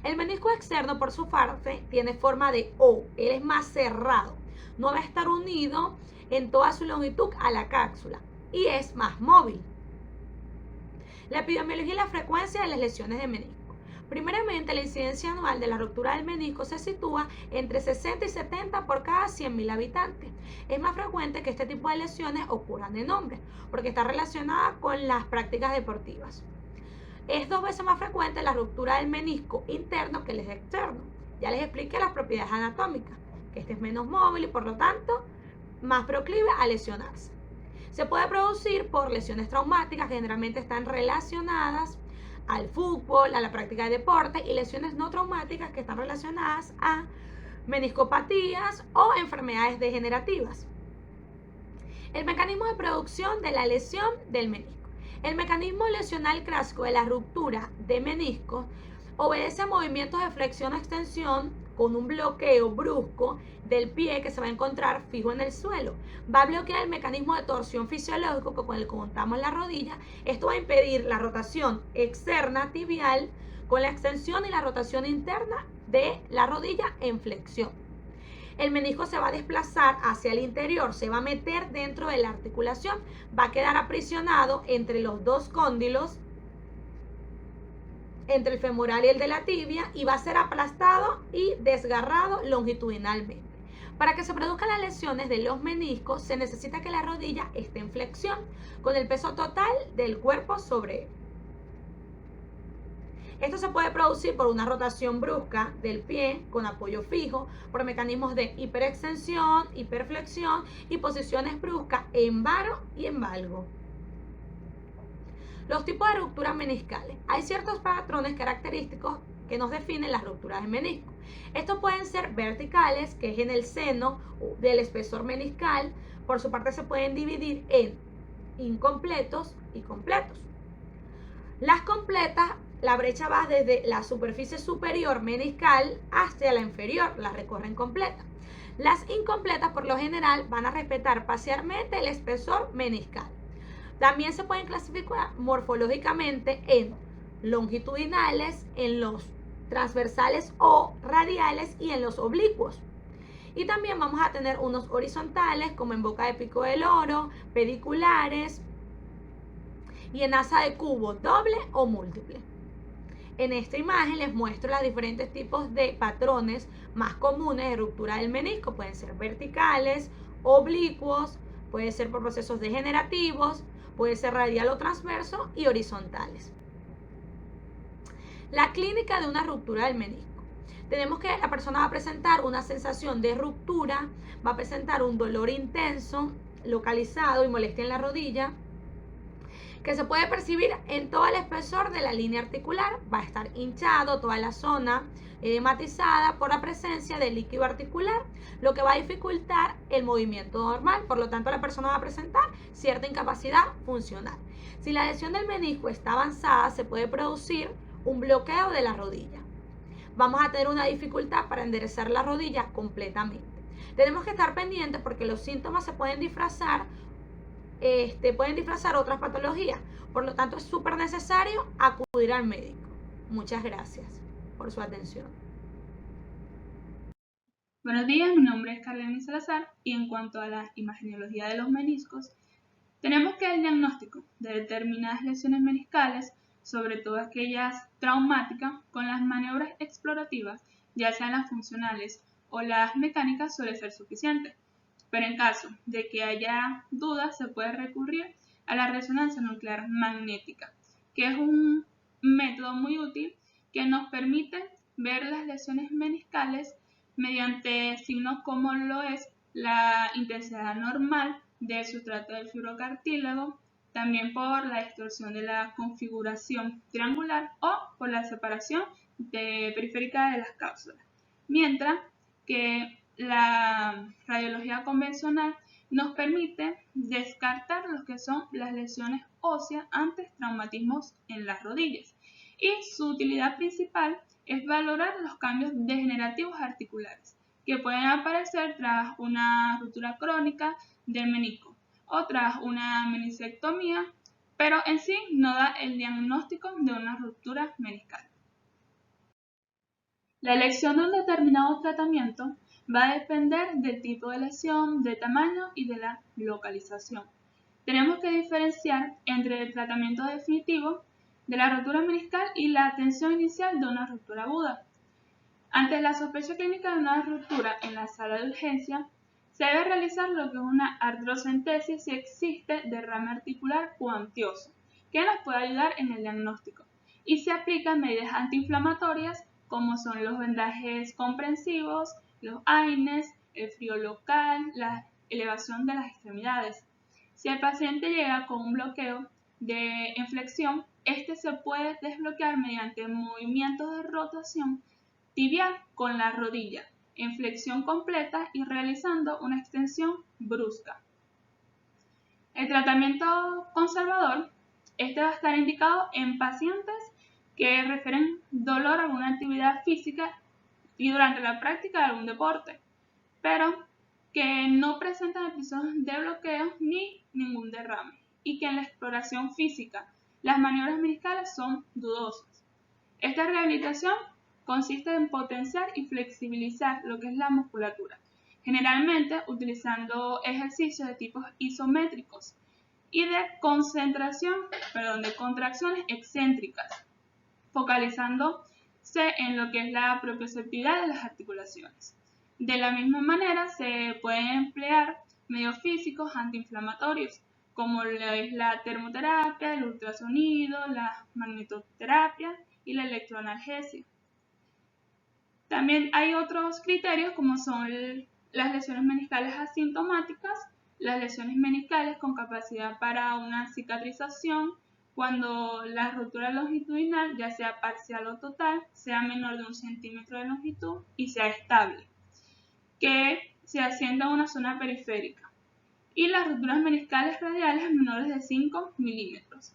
El menisco externo, por su parte, tiene forma de O. Él es más cerrado. No va a estar unido en toda su longitud a la cápsula y es más móvil. La epidemiología y la frecuencia de las lesiones de menisco. Primeramente, la incidencia anual de la ruptura del menisco se sitúa entre 60 y 70 por cada 100.000 habitantes. Es más frecuente que este tipo de lesiones ocurran en hombres, porque está relacionada con las prácticas deportivas. Es 2 veces más frecuente la ruptura del menisco interno que el externo. Ya les expliqué las propiedades anatómicas, que este es menos móvil y por lo tanto más proclive a lesionarse. Se puede producir por lesiones traumáticas que generalmente están relacionadas al fútbol, a la práctica de deporte, y lesiones no traumáticas que están relacionadas a meniscopatías o enfermedades degenerativas. El mecanismo de producción de la lesión del menisco. El mecanismo lesional clásico de la ruptura de menisco obedece a movimientos de flexión o extensión con un bloqueo brusco del pie que se va a encontrar fijo en el suelo. Va a bloquear el mecanismo de torsión fisiológico con el que contamos la rodilla. Esto va a impedir la rotación externa tibial con la extensión y la rotación interna de la rodilla en flexión. El menisco se va a desplazar hacia el interior, se va a meter dentro de la articulación, va a quedar aprisionado entre los dos cóndilos, entre el femoral y el de la tibia, y va a ser aplastado y desgarrado longitudinalmente. Para que se produzcan las lesiones de los meniscos, se necesita que la rodilla esté en flexión, con el peso total del cuerpo sobre él. Esto se puede producir por una rotación brusca del pie con apoyo fijo, por mecanismos de hiperextensión, hiperflexión y posiciones bruscas en varo y en valgo. Los tipos de rupturas meniscales. Hay ciertos patrones característicos que nos definen las rupturas de menisco. Estos pueden ser verticales, que es en el seno del espesor meniscal. Por su parte se pueden dividir en incompletos y completos. Las completas, la brecha va desde la superficie superior meniscal hasta la inferior, la recorren completa. Las incompletas por lo general van a respetar parcialmente el espesor meniscal. También se pueden clasificar morfológicamente en longitudinales, en los transversales o radiales y en los oblicuos. Y también vamos a tener unos horizontales como en boca de pico del oro, pediculares y en asa de cubo doble o múltiple. En esta imagen les muestro los diferentes tipos de patrones más comunes de ruptura del menisco. Pueden ser verticales, oblicuos, puede ser por procesos degenerativos, puede ser radial o transverso y horizontales. La clínica de una ruptura del menisco. Tenemos que la persona va a presentar una sensación de ruptura, va a presentar un dolor intenso, localizado y molestia en la rodilla, que se puede percibir en todo el espesor de la línea articular. Va a estar hinchado toda la zona edematizada por la presencia de líquido articular, lo que va a dificultar el movimiento normal. Por lo tanto, la persona va a presentar cierta incapacidad funcional. Si la lesión del menisco está avanzada, se puede producir un bloqueo de la rodilla. vamos a tener una dificultad para enderezar la rodilla completamente. Tenemos que estar pendientes porque los síntomas se pueden disfrazar otras patologías. Por lo tanto, es súper necesario acudir al médico. Muchas gracias por su atención. Buenos días, mi nombre es Carlene Salazar y en cuanto a la imagenología de los meniscos, tenemos que el diagnóstico de determinadas lesiones meniscales, sobre todo aquellas traumáticas, con las maniobras explorativas, ya sean las funcionales o las mecánicas, suele ser suficiente. Pero en caso de que haya dudas, se puede recurrir a la resonancia nuclear magnética, que es un método muy útil que nos permite ver las lesiones meniscales mediante signos como lo es la intensidad normal del sustrato del fibrocartílago, también por la distorsión de la configuración triangular o por la separación periférica de las cápsulas. Mientras que la radiología convencional nos permite descartar lo que son las lesiones óseas ante traumatismos en las rodillas. Y su utilidad principal es valorar los cambios degenerativos articulares que pueden aparecer tras una ruptura crónica del menisco o tras una meniscectomía, pero en sí no da el diagnóstico de una ruptura meniscal. La elección de un determinado tratamiento va a depender del tipo de lesión, del tamaño y de la localización. Tenemos que diferenciar entre el tratamiento definitivo de la ruptura meniscal y la atención inicial de una ruptura aguda. Ante la sospecha clínica de una ruptura en la sala de urgencia, se debe realizar lo que es una artrocentesis si existe derrame articular cuantioso, que nos puede ayudar en el diagnóstico, y se aplican medidas antiinflamatorias como son los vendajes comprensivos, los AINES, el frío local, la elevación de las extremidades. Si el paciente llega con un bloqueo de inflexión, este se puede desbloquear mediante movimientos de rotación tibial con la rodilla, en flexión completa y realizando una extensión brusca. El tratamiento conservador, va a estar indicado en pacientes que refieren dolor a alguna actividad física y durante la práctica de algún deporte, pero que no presentan episodios de bloqueo ni ningún derrame, y que en la exploración física las maniobras meniscales son dudosas. Esta rehabilitación consiste en potenciar y flexibilizar lo que es la musculatura, generalmente utilizando ejercicios de tipos isométricos y de contracciones excéntricas, focalizándose en lo que es la propioceptividad de las articulaciones. De la misma manera, se pueden emplear medios físicos antiinflamatorios, como es la termoterapia, el ultrasonido, la magnetoterapia y la electroanalgesia. También hay otros criterios como son las lesiones meniscales asintomáticas, las lesiones meniscales con capacidad para una cicatrización, cuando la ruptura longitudinal, ya sea parcial o total, sea menor de 1 centímetro de longitud y sea estable, que se asienta en una zona periférica, y las rupturas meniscales radiales menores de 5 milímetros.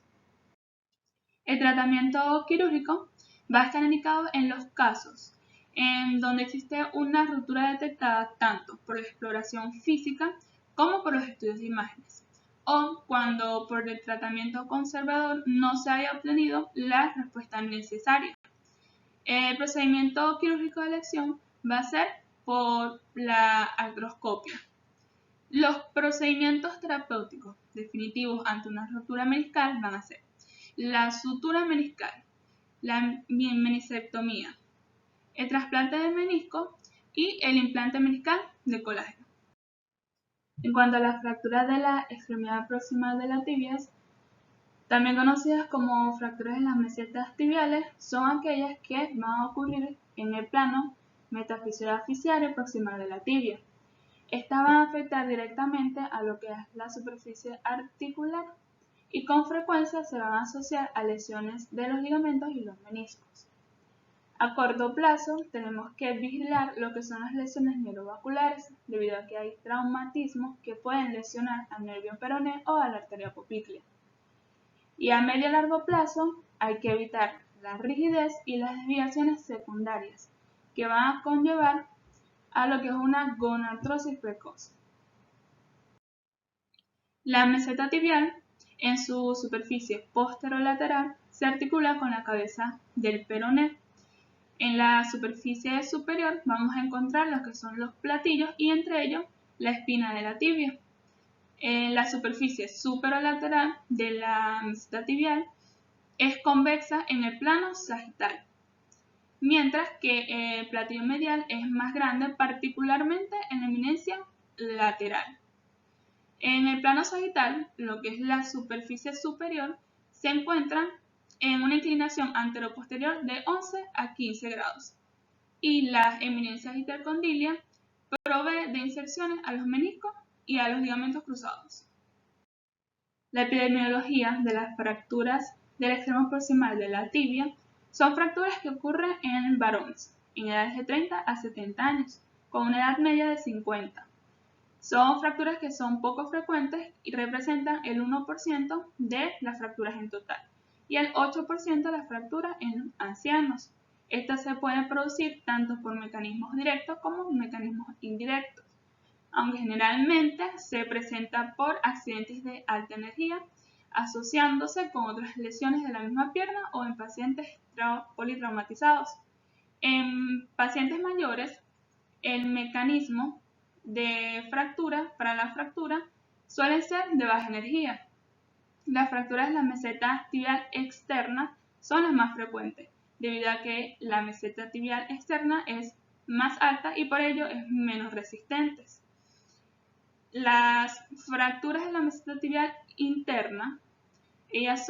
El tratamiento quirúrgico va a estar indicado en los casos en donde existe una ruptura detectada tanto por la exploración física como por los estudios de imágenes, o cuando por el tratamiento conservador no se haya obtenido la respuesta necesaria. El procedimiento quirúrgico de elección va a ser por la artroscopia. Los procedimientos terapéuticos definitivos ante una ruptura meniscal van a ser la sutura meniscal, la meniscectomía, el trasplante de menisco y el implante meniscal de colágeno. En cuanto a las fracturas de la extremidad proximal de las tibias, también conocidas como fracturas de las mesetas tibiales, son aquellas que van a ocurrir en el plano metafisio-fasciario proximal de la tibia. Estas van a afectar directamente a lo que es la superficie articular y con frecuencia se van a asociar a lesiones de los ligamentos y los meniscos. A corto plazo tenemos que vigilar lo que son las lesiones neurovasculares, debido a que hay traumatismos que pueden lesionar al nervio peroné o a la arteria poplítea. Y a medio y largo plazo hay que evitar la rigidez y las desviaciones secundarias, que van a conllevar a lo que es una gonartrosis precoz. La meseta tibial, en su superficie posterolateral, se articula con la cabeza del peroné. En la superficie superior vamos a encontrar lo que son los platillos y entre ellos la espina de la tibia. En la superficie superolateral de la meseta tibial es convexa en el plano sagital, mientras que el platillo medial es más grande, particularmente en la eminencia lateral. En el plano sagital, lo que es la superficie superior, se encuentra en una inclinación anteroposterior de 11 a 15 grados y las eminencias hipercondilia provee de inserciones a los meniscos y a los ligamentos cruzados. La epidemiología de las fracturas del extremo proximal de la tibia son fracturas que ocurren en varones en edades de 30 a 70 años, con una edad media de 50. Son fracturas que son poco frecuentes y representan el 1% de las fracturas en total y el 8% de las fracturas en ancianos. Estas se pueden producir tanto por mecanismos directos como mecanismos indirectos, aunque generalmente se presenta por accidentes de alta energía, asociándose con otras lesiones de la misma pierna o en pacientes politraumatizados. En pacientes mayores, el mecanismo de fractura para la fractura suele ser de baja energía. Las fracturas de la meseta tibial externa son las más frecuentes, debido a que la meseta tibial externa es más alta y por ello es menos resistente. Las fracturas de la meseta tibial interna, ellas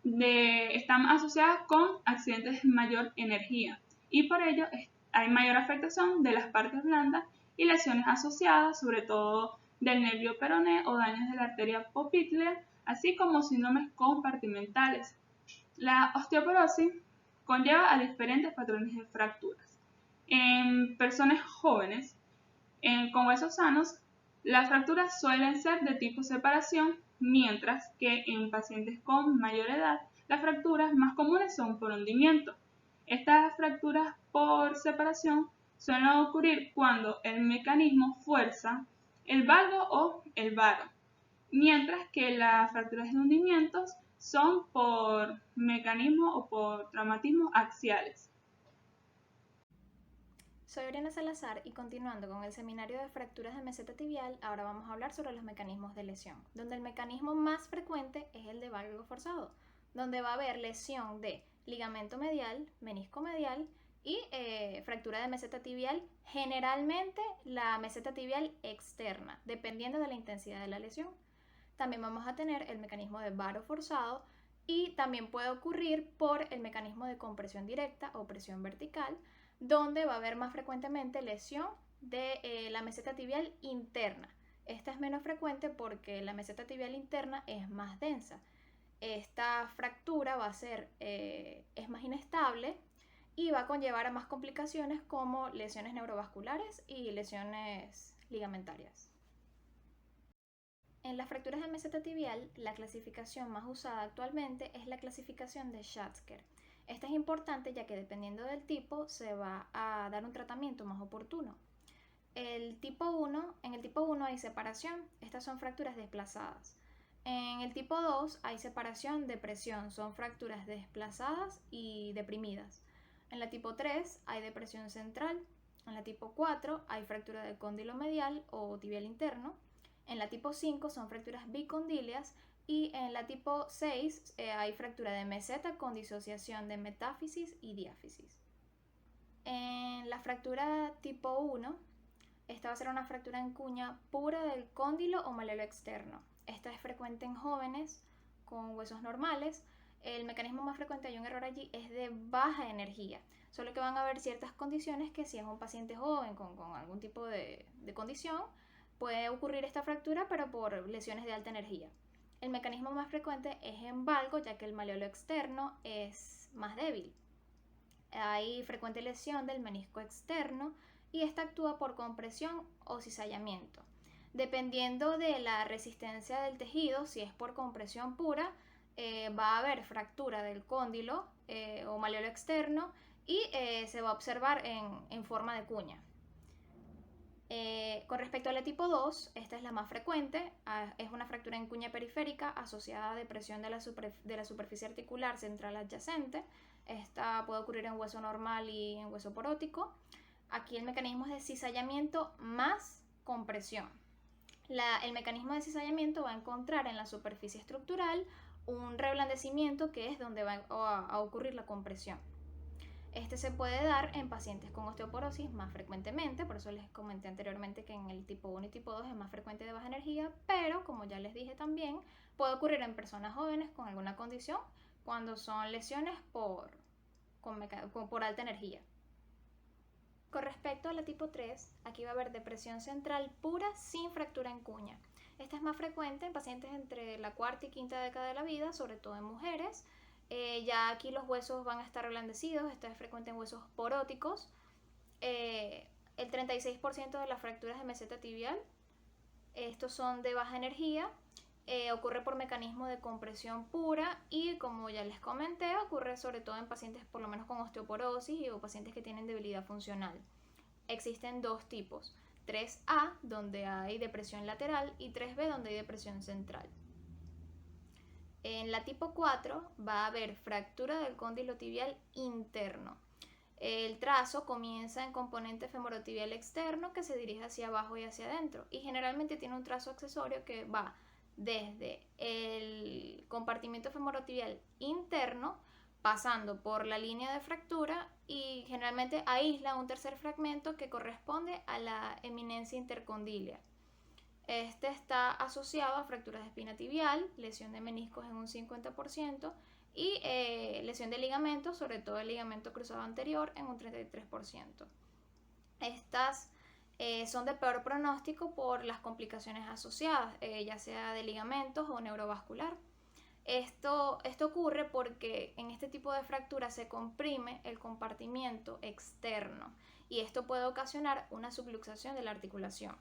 están asociadas con accidentes de mayor energía y por ello hay mayor afectación de las partes blandas y lesiones asociadas, sobre todo del nervio peroné o daños de la arteria popliteal, así como síndromes compartimentales. La osteoporosis conlleva a diferentes patrones de fracturas. En personas jóvenes con huesos sanos, las fracturas suelen ser de tipo separación, mientras que en pacientes con mayor edad, las fracturas más comunes son por hundimiento. Estas fracturas por separación suelen ocurrir cuando el mecanismo fuerza el valgo o el varo, mientras que las fracturas de hundimientos son por mecanismo o por traumatismos axiales. Soy Oriana Salazar y continuando con el seminario de fracturas de meseta tibial, ahora vamos a hablar sobre los mecanismos de lesión, donde el mecanismo más frecuente es el de valgo forzado, donde va a haber lesión de ligamento medial, menisco medial y fractura de meseta tibial, generalmente la meseta tibial externa, dependiendo de la intensidad de la lesión. También vamos a tener el mecanismo de varo forzado y también puede ocurrir por el mecanismo de compresión directa o presión vertical, donde va a haber más frecuentemente lesión de la meseta tibial interna. Esta es menos frecuente porque la meseta tibial interna es más densa. Esta fractura va a ser, es más inestable y va a conllevar a más complicaciones como lesiones neurovasculares y lesiones ligamentarias. En las fracturas de meseta tibial, la clasificación más usada actualmente es la clasificación de Schatzker. Esta es importante ya que dependiendo del tipo se va a dar un tratamiento más oportuno. En el tipo 1 hay separación, estas son fracturas desplazadas. En el tipo 2 hay separación de presión, son fracturas desplazadas y deprimidas. En la tipo 3 hay depresión central. En la tipo 4 hay fractura del cóndilo medial o tibial interno. En la tipo 5 son fracturas bicondilias y en la tipo 6 hay fractura de meseta con disociación de metáfisis y diáfisis. En la fractura tipo 1, esta va a ser una fractura en cuña pura del cóndilo o malleolo externo. Esta es frecuente en jóvenes con huesos normales. El mecanismo más frecuente, hay un error allí, es de baja energía. Solo que van a haber ciertas condiciones que si es un paciente joven con algún tipo de condición, puede ocurrir esta fractura, pero por lesiones de alta energía. El mecanismo más frecuente es en valgo, ya que el malleolo externo es más débil. Hay frecuente lesión del menisco externo y esta actúa por compresión o cizallamiento. Dependiendo de la resistencia del tejido, si es por compresión pura, va a haber fractura del cóndilo o malleolo externo y se va a observar en forma de cuña. Con respecto a la tipo 2, esta es la más frecuente, es una fractura en cuña periférica asociada a depresión de la superficie articular central adyacente. Esta puede ocurrir en hueso normal y en hueso porótico. Aquí el mecanismo es de cizallamiento más compresión. El mecanismo de cizallamiento va a encontrar en la superficie estructural un reblandecimiento, que es donde va a ocurrir la compresión. Este se puede dar en pacientes con osteoporosis más frecuentemente, por eso les comenté anteriormente que en el tipo 1 y tipo 2 es más frecuente de baja energía, pero como ya les dije también, puede ocurrir en personas jóvenes con alguna condición cuando son lesiones por alta energía. Con respecto a la tipo 3, aquí va a haber depresión central pura sin fractura en cuña. Esta es más frecuente en pacientes entre la cuarta y quinta década de la vida, sobre todo en mujeres. Ya aquí los huesos van a estar reblandecidos, esto es frecuente en huesos poróticos. El 36% de las fracturas de meseta tibial, estos son de baja energía, ocurre por mecanismo de compresión pura y, como ya les comenté, ocurre sobre todo en pacientes por lo menos con osteoporosis o pacientes que tienen debilidad funcional. Existen dos tipos, 3A, donde hay depresión lateral, y 3B, donde hay depresión central. En la tipo 4 va a haber fractura del cóndilo tibial interno. El trazo comienza en componente femorotibial externo que se dirige hacia abajo y hacia adentro, y generalmente tiene un trazo accesorio que va desde el compartimiento femorotibial interno, pasando por la línea de fractura, y generalmente aísla un tercer fragmento que corresponde a la eminencia intercondilia. Este está asociado a fracturas de espina tibial, lesión de meniscos en un 50% y lesión de ligamentos, sobre todo el ligamento cruzado anterior, en un 33%. Estas son de peor pronóstico por las complicaciones asociadas, ya sea de ligamentos o neurovascular. Esto ocurre porque en este tipo de fractura se comprime el compartimiento externo y esto puede ocasionar una subluxación de la articulación.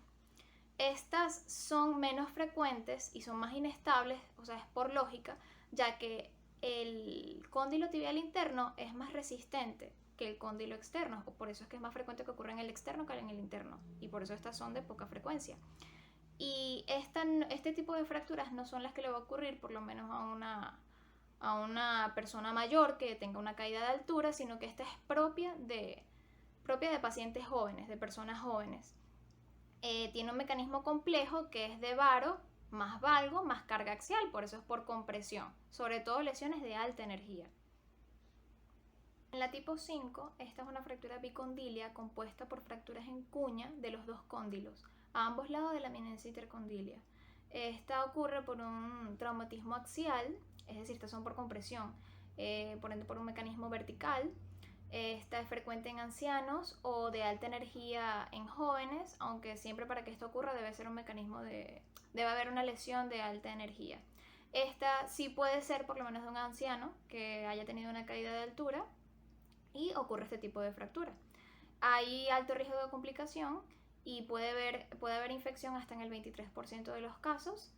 Estas son menos frecuentes y son más inestables, o sea, es por lógica, ya que el cóndilo tibial interno es más resistente que el cóndilo externo, por eso es que es más frecuente que ocurra en el externo que en el interno, y por eso estas son de poca frecuencia. Y este tipo de fracturas no son las que le va a ocurrir por lo menos a una persona mayor que tenga una caída de altura, sino que esta es propia de pacientes jóvenes, de personas jóvenes. Tiene un mecanismo complejo que es de varo más valgo más carga axial, por eso es por compresión, sobre todo lesiones de alta energía. En la tipo 5, esta es una fractura bicondilia compuesta por fracturas en cuña de los dos cóndilos, a ambos lados de la eminencia intercondilia. Esta ocurre por un traumatismo axial, es decir, estas son por compresión, por ende por un mecanismo vertical. Esta es frecuente en ancianos o de alta energía en jóvenes, aunque siempre para que esto ocurra debe ser un mecanismo debe haber una lesión de alta energía. Esta sí puede ser por lo menos de un anciano que haya tenido una caída de altura y ocurre este tipo de fractura. Hay alto riesgo de complicación y puede haber infección hasta en el 23% de los casos,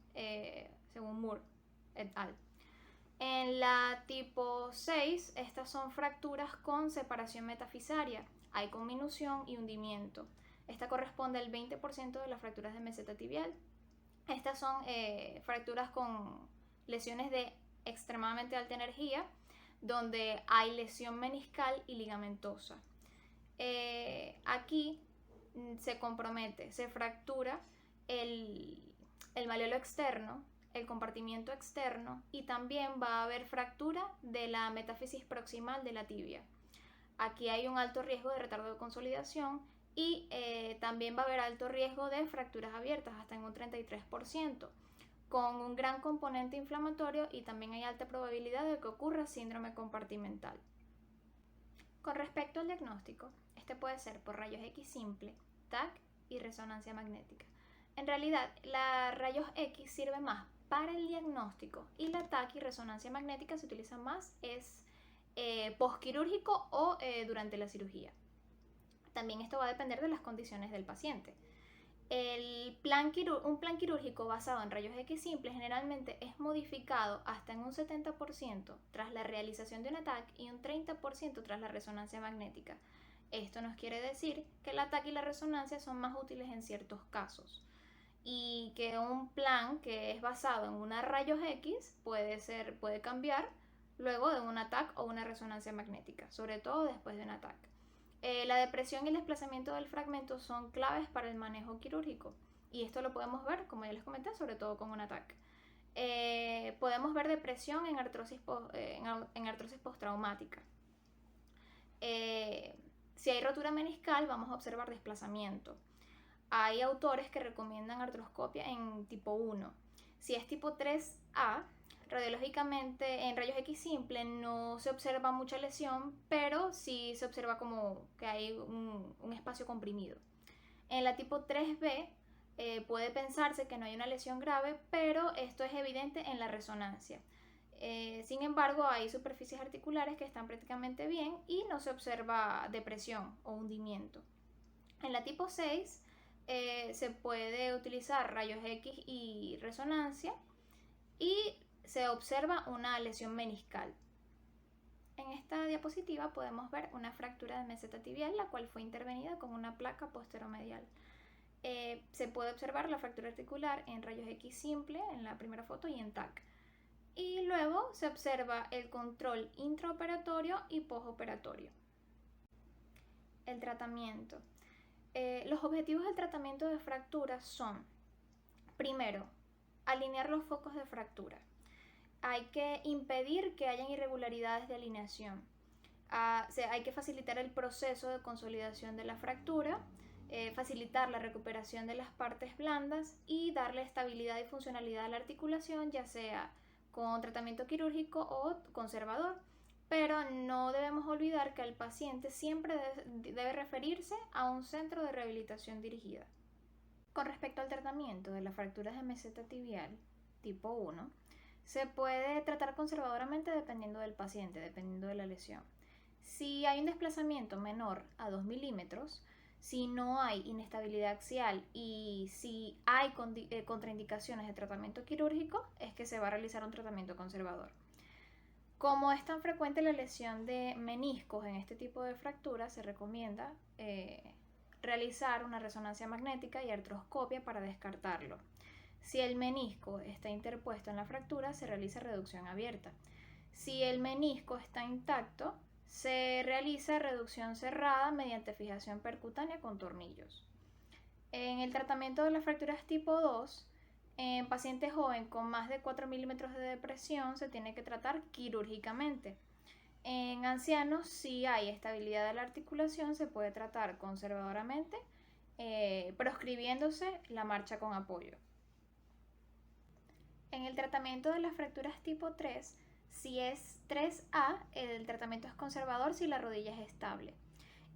según Moore et al. En la tipo 6, estas son fracturas con separación metafisaria, hay conminución y hundimiento. Esta corresponde al 20% de las fracturas de meseta tibial. Estas son fracturas con lesiones de extremadamente alta energía, donde hay lesión meniscal y ligamentosa. Aquí se compromete, se fractura el malleolo externo, el compartimiento externo, y también va a haber fractura de la metáfisis proximal de la tibia. Aquí hay un alto riesgo de retardo de consolidación y también va a haber alto riesgo de fracturas abiertas, hasta en un 33%, con un gran componente inflamatorio, y también hay alta probabilidad de que ocurra síndrome compartimental. Con respecto al diagnóstico, este puede ser por rayos X simple, TAC y resonancia magnética. En realidad, la rayos X sirve más para el diagnóstico y la TAC y resonancia magnética se utiliza más postquirúrgico o durante la cirugía. También esto va a depender de las condiciones del paciente. Un plan quirúrgico basado en rayos X simples generalmente es modificado hasta en un 70% tras la realización de un TAC y un 30% tras la resonancia magnética. Esto nos quiere decir que el TAC y la resonancia son más útiles en ciertos casos y que un plan que es basado en una rayos X puede cambiar luego de un TAC o una resonancia magnética, sobre todo después de un TAC. La depresión y el desplazamiento del fragmento son claves para el manejo quirúrgico y esto lo podemos ver, como ya les comenté, sobre todo con un TAC. Podemos ver depresión en artrosis postraumática. Si hay rotura meniscal, vamos a observar desplazamiento. Hay autores que recomiendan artroscopia en tipo 1. Si es tipo 3A, radiológicamente en rayos X simple no se observa mucha lesión, pero sí se observa como que hay un espacio comprimido. En la tipo 3B puede pensarse que no hay una lesión grave, pero esto es evidente en la resonancia. Sin embargo, hay superficies articulares que están prácticamente bien y no se observa depresión o hundimiento. En la tipo 6 se puede utilizar rayos X y resonancia y se observa una lesión meniscal. En esta diapositiva podemos ver una fractura de meseta tibial, la cual fue intervenida con una placa posteromedial. Se puede observar la fractura articular en rayos X simple en la primera foto y en TAC. Y luego se observa el control intraoperatorio y postoperatorio. El tratamiento. Los objetivos del tratamiento de fracturas son, primero, alinear los focos de fractura. Hay que impedir que hayan irregularidades de alineación. Hay que facilitar el proceso de consolidación de la fractura, facilitar la recuperación de las partes blandas y darle estabilidad y funcionalidad a la articulación, ya sea con tratamiento quirúrgico o conservador. Pero no debemos olvidar que el paciente siempre debe referirse a un centro de rehabilitación dirigida. Con respecto al tratamiento de las fracturas de meseta tibial tipo 1, se puede tratar conservadoramente dependiendo del paciente, dependiendo de la lesión. Si hay un desplazamiento menor a 2 milímetros, si no hay inestabilidad axial y si hay contraindicaciones de tratamiento quirúrgico, es que se va a realizar un tratamiento conservador. Como es tan frecuente la lesión de meniscos en este tipo de fracturas, se recomienda realizar una resonancia magnética y artroscopia para descartarlo. Si el menisco está interpuesto en la fractura, se realiza reducción abierta. Si el menisco está intacto, se realiza reducción cerrada mediante fijación percutánea con tornillos. En el tratamiento de las fracturas tipo 2, en pacientes jóvenes con más de 4 milímetros de depresión se tiene que tratar quirúrgicamente. En ancianos, si hay estabilidad de la articulación, se puede tratar conservadoramente, proscribiéndose la marcha con apoyo. En el tratamiento de las fracturas tipo 3, si es 3A, el tratamiento es conservador si la rodilla es estable.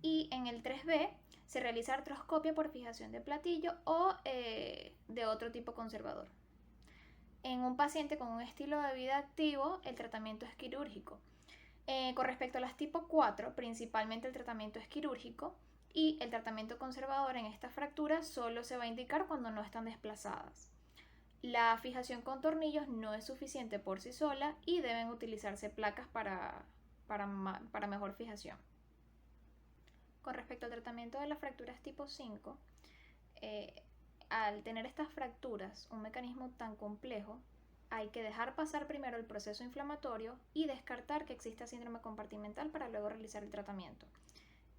Y en el 3B se realiza artroscopia por fijación de platillo o de otro tipo conservador. En un paciente con un estilo de vida activo, el tratamiento es quirúrgico. Con respecto a las tipo 4, principalmente el tratamiento es quirúrgico y el tratamiento conservador en estas fracturas solo se va a indicar cuando no están desplazadas. La fijación con tornillos no es suficiente por sí sola y deben utilizarse placas para mejor fijación. Con respecto al tratamiento de las fracturas tipo 5, al tener estas fracturas un mecanismo tan complejo, hay que dejar pasar primero el proceso inflamatorio y descartar que exista síndrome compartimental para luego realizar el tratamiento.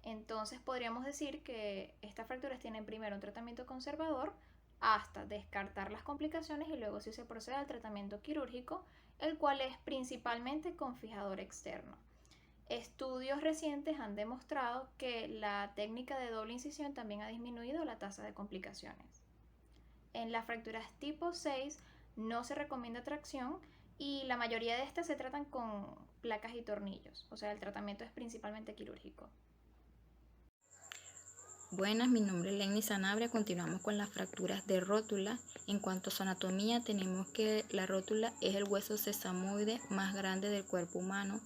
Entonces podríamos decir que estas fracturas tienen primero un tratamiento conservador hasta descartar las complicaciones y luego sí se procede al tratamiento quirúrgico, el cual es principalmente con fijador externo. Estudios recientes han demostrado que la técnica de doble incisión también ha disminuido la tasa de complicaciones. En las fracturas tipo 6 no se recomienda tracción y la mayoría de estas se tratan con placas y tornillos, o sea, el tratamiento es principalmente quirúrgico. Buenas, mi nombre es Lenny Sanabria. Continuamos con las fracturas de rótula. En cuanto a su anatomía, tenemos que la rótula es el hueso sesamoide más grande del cuerpo humano.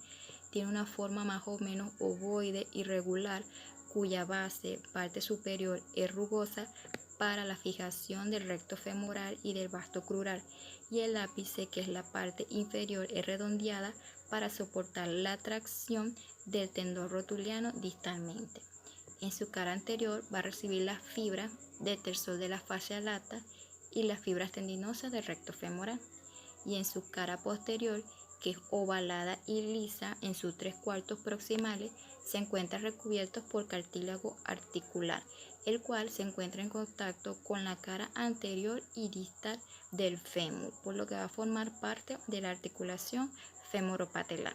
Tiene una forma más o menos ovoide irregular, cuya base, parte superior, es rugosa, para la fijación del recto femoral y del vasto crural, y el ápice, que es la parte inferior, es redondeada para soportar la tracción del tendón rotuliano distalmente. En su cara anterior va a recibir las fibras del tersor de la fascia lata y las fibras tendinosas del recto femoral, y en su cara posterior, que es ovalada y lisa en sus 3/4 proximales, se encuentra recubiertos por cartílago articular, el cual se encuentra en contacto con la cara anterior y distal del fémur, por lo que va a formar parte de la articulación femoropatelar.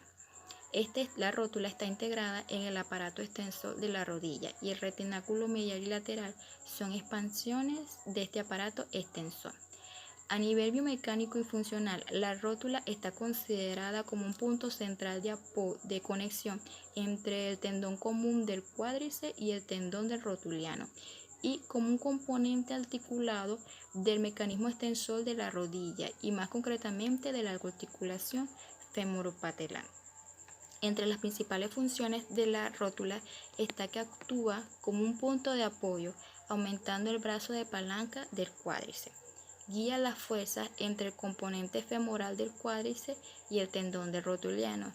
La rótula está integrada en el aparato extensor de la rodilla, y el retináculo medial y lateral son expansiones de este aparato extensor. A nivel biomecánico y funcional, la rótula está considerada como un punto central de conexión entre el tendón común del cuádriceps y el tendón del rotuliano, y como un componente articulado del mecanismo extensor de la rodilla, y más concretamente de la articulación femoropatelar. Entre las principales funciones de la rótula está que actúa como un punto de apoyo, aumentando el brazo de palanca del cuádriceps. Guía las fuerzas entre el componente femoral del cuádriceps y el tendón del rotuliano,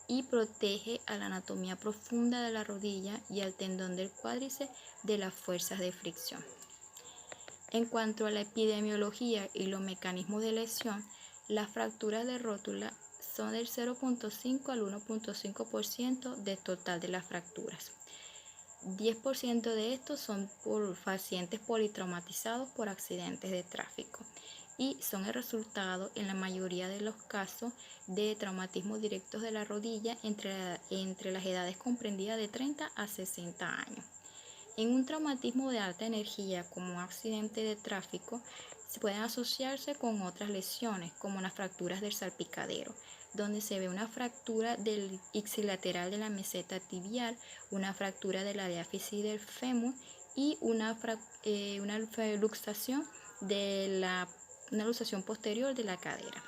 y protege a la anatomía profunda de la rodilla y al tendón del cuádriceps de las fuerzas de fricción. En cuanto a la epidemiología y los mecanismos de lesión, las fracturas de rótula son del 0.5 al 1.5% del total de las fracturas. 10% de estos son por pacientes politraumatizados por accidentes de tráfico, y son el resultado en la mayoría de los casos de traumatismos directos de la rodilla entre las edades comprendidas de 30 a 60 años. En un traumatismo de alta energía como un accidente de tráfico, se pueden asociarse con otras lesiones como las fracturas del salpicadero, donde se ve una fractura del ipsilateral de la meseta tibial, una fractura de la diáfisis del fémur y una luxación posterior de la cadera.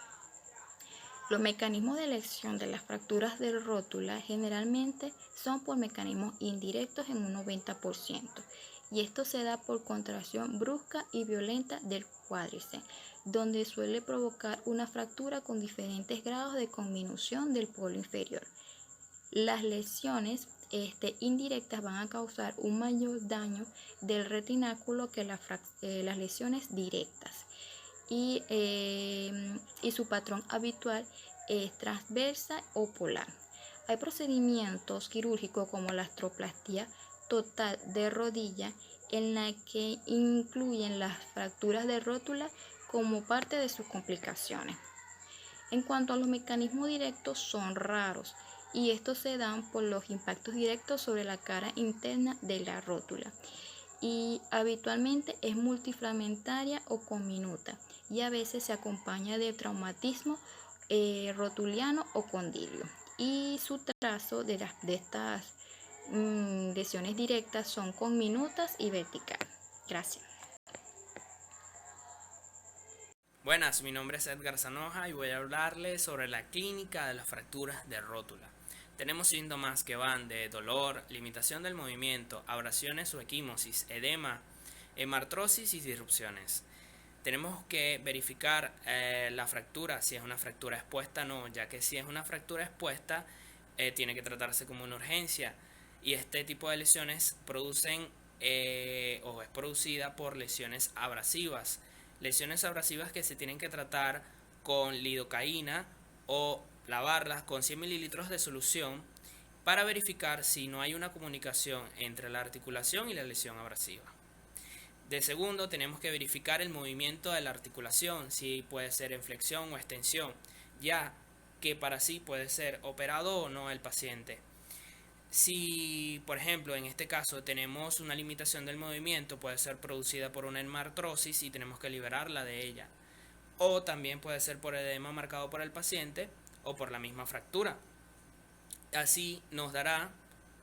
Los mecanismos de lesión de las fracturas de rótula generalmente son por mecanismos indirectos en un 90%, y esto se da por contracción brusca y violenta del cuádriceps, donde suele provocar una fractura con diferentes grados de conminución del polo inferior. Las lesiones indirectas van a causar un mayor daño del retináculo que las lesiones directas, y su patrón habitual es transversa o polar. Hay procedimientos quirúrgicos como la artroplastia total de rodilla, en la que incluyen las fracturas de rótula como parte de sus complicaciones. En cuanto a los mecanismos directos, son raros, y estos se dan por los impactos directos sobre la cara interna de la rótula, y habitualmente es multifragmentaria o conminuta, y a veces se acompaña de traumatismo rotuliano o condilio, y su trazo de estas lesiones directas son conminutas y vertical. Gracias. Buenas, mi nombre es Edgar Zanoja y voy a hablarles sobre la clínica de las fracturas de rótula. Tenemos síntomas que van de dolor, limitación del movimiento, abrasiones o equimosis, edema, hemartrosis y disrupciones. Tenemos que verificar la fractura, si es una fractura expuesta o no, ya que si es una fractura expuesta tiene que tratarse como una urgencia, y este tipo de lesiones producen o es producida por lesiones abrasivas. Lesiones abrasivas que se tienen que tratar con lidocaína o lavarlas con 100 mililitros de solución para verificar si no hay una comunicación entre la articulación y la lesión abrasiva. De segundo, tenemos que verificar el movimiento de la articulación, si puede ser en flexión o extensión, ya que para sí puede ser operado o no el paciente. Si, por ejemplo, en este caso tenemos una limitación del movimiento, puede ser producida por una hemartrosis y tenemos que liberarla de ella. O también puede ser por edema marcado por el paciente o por la misma fractura. Así nos dará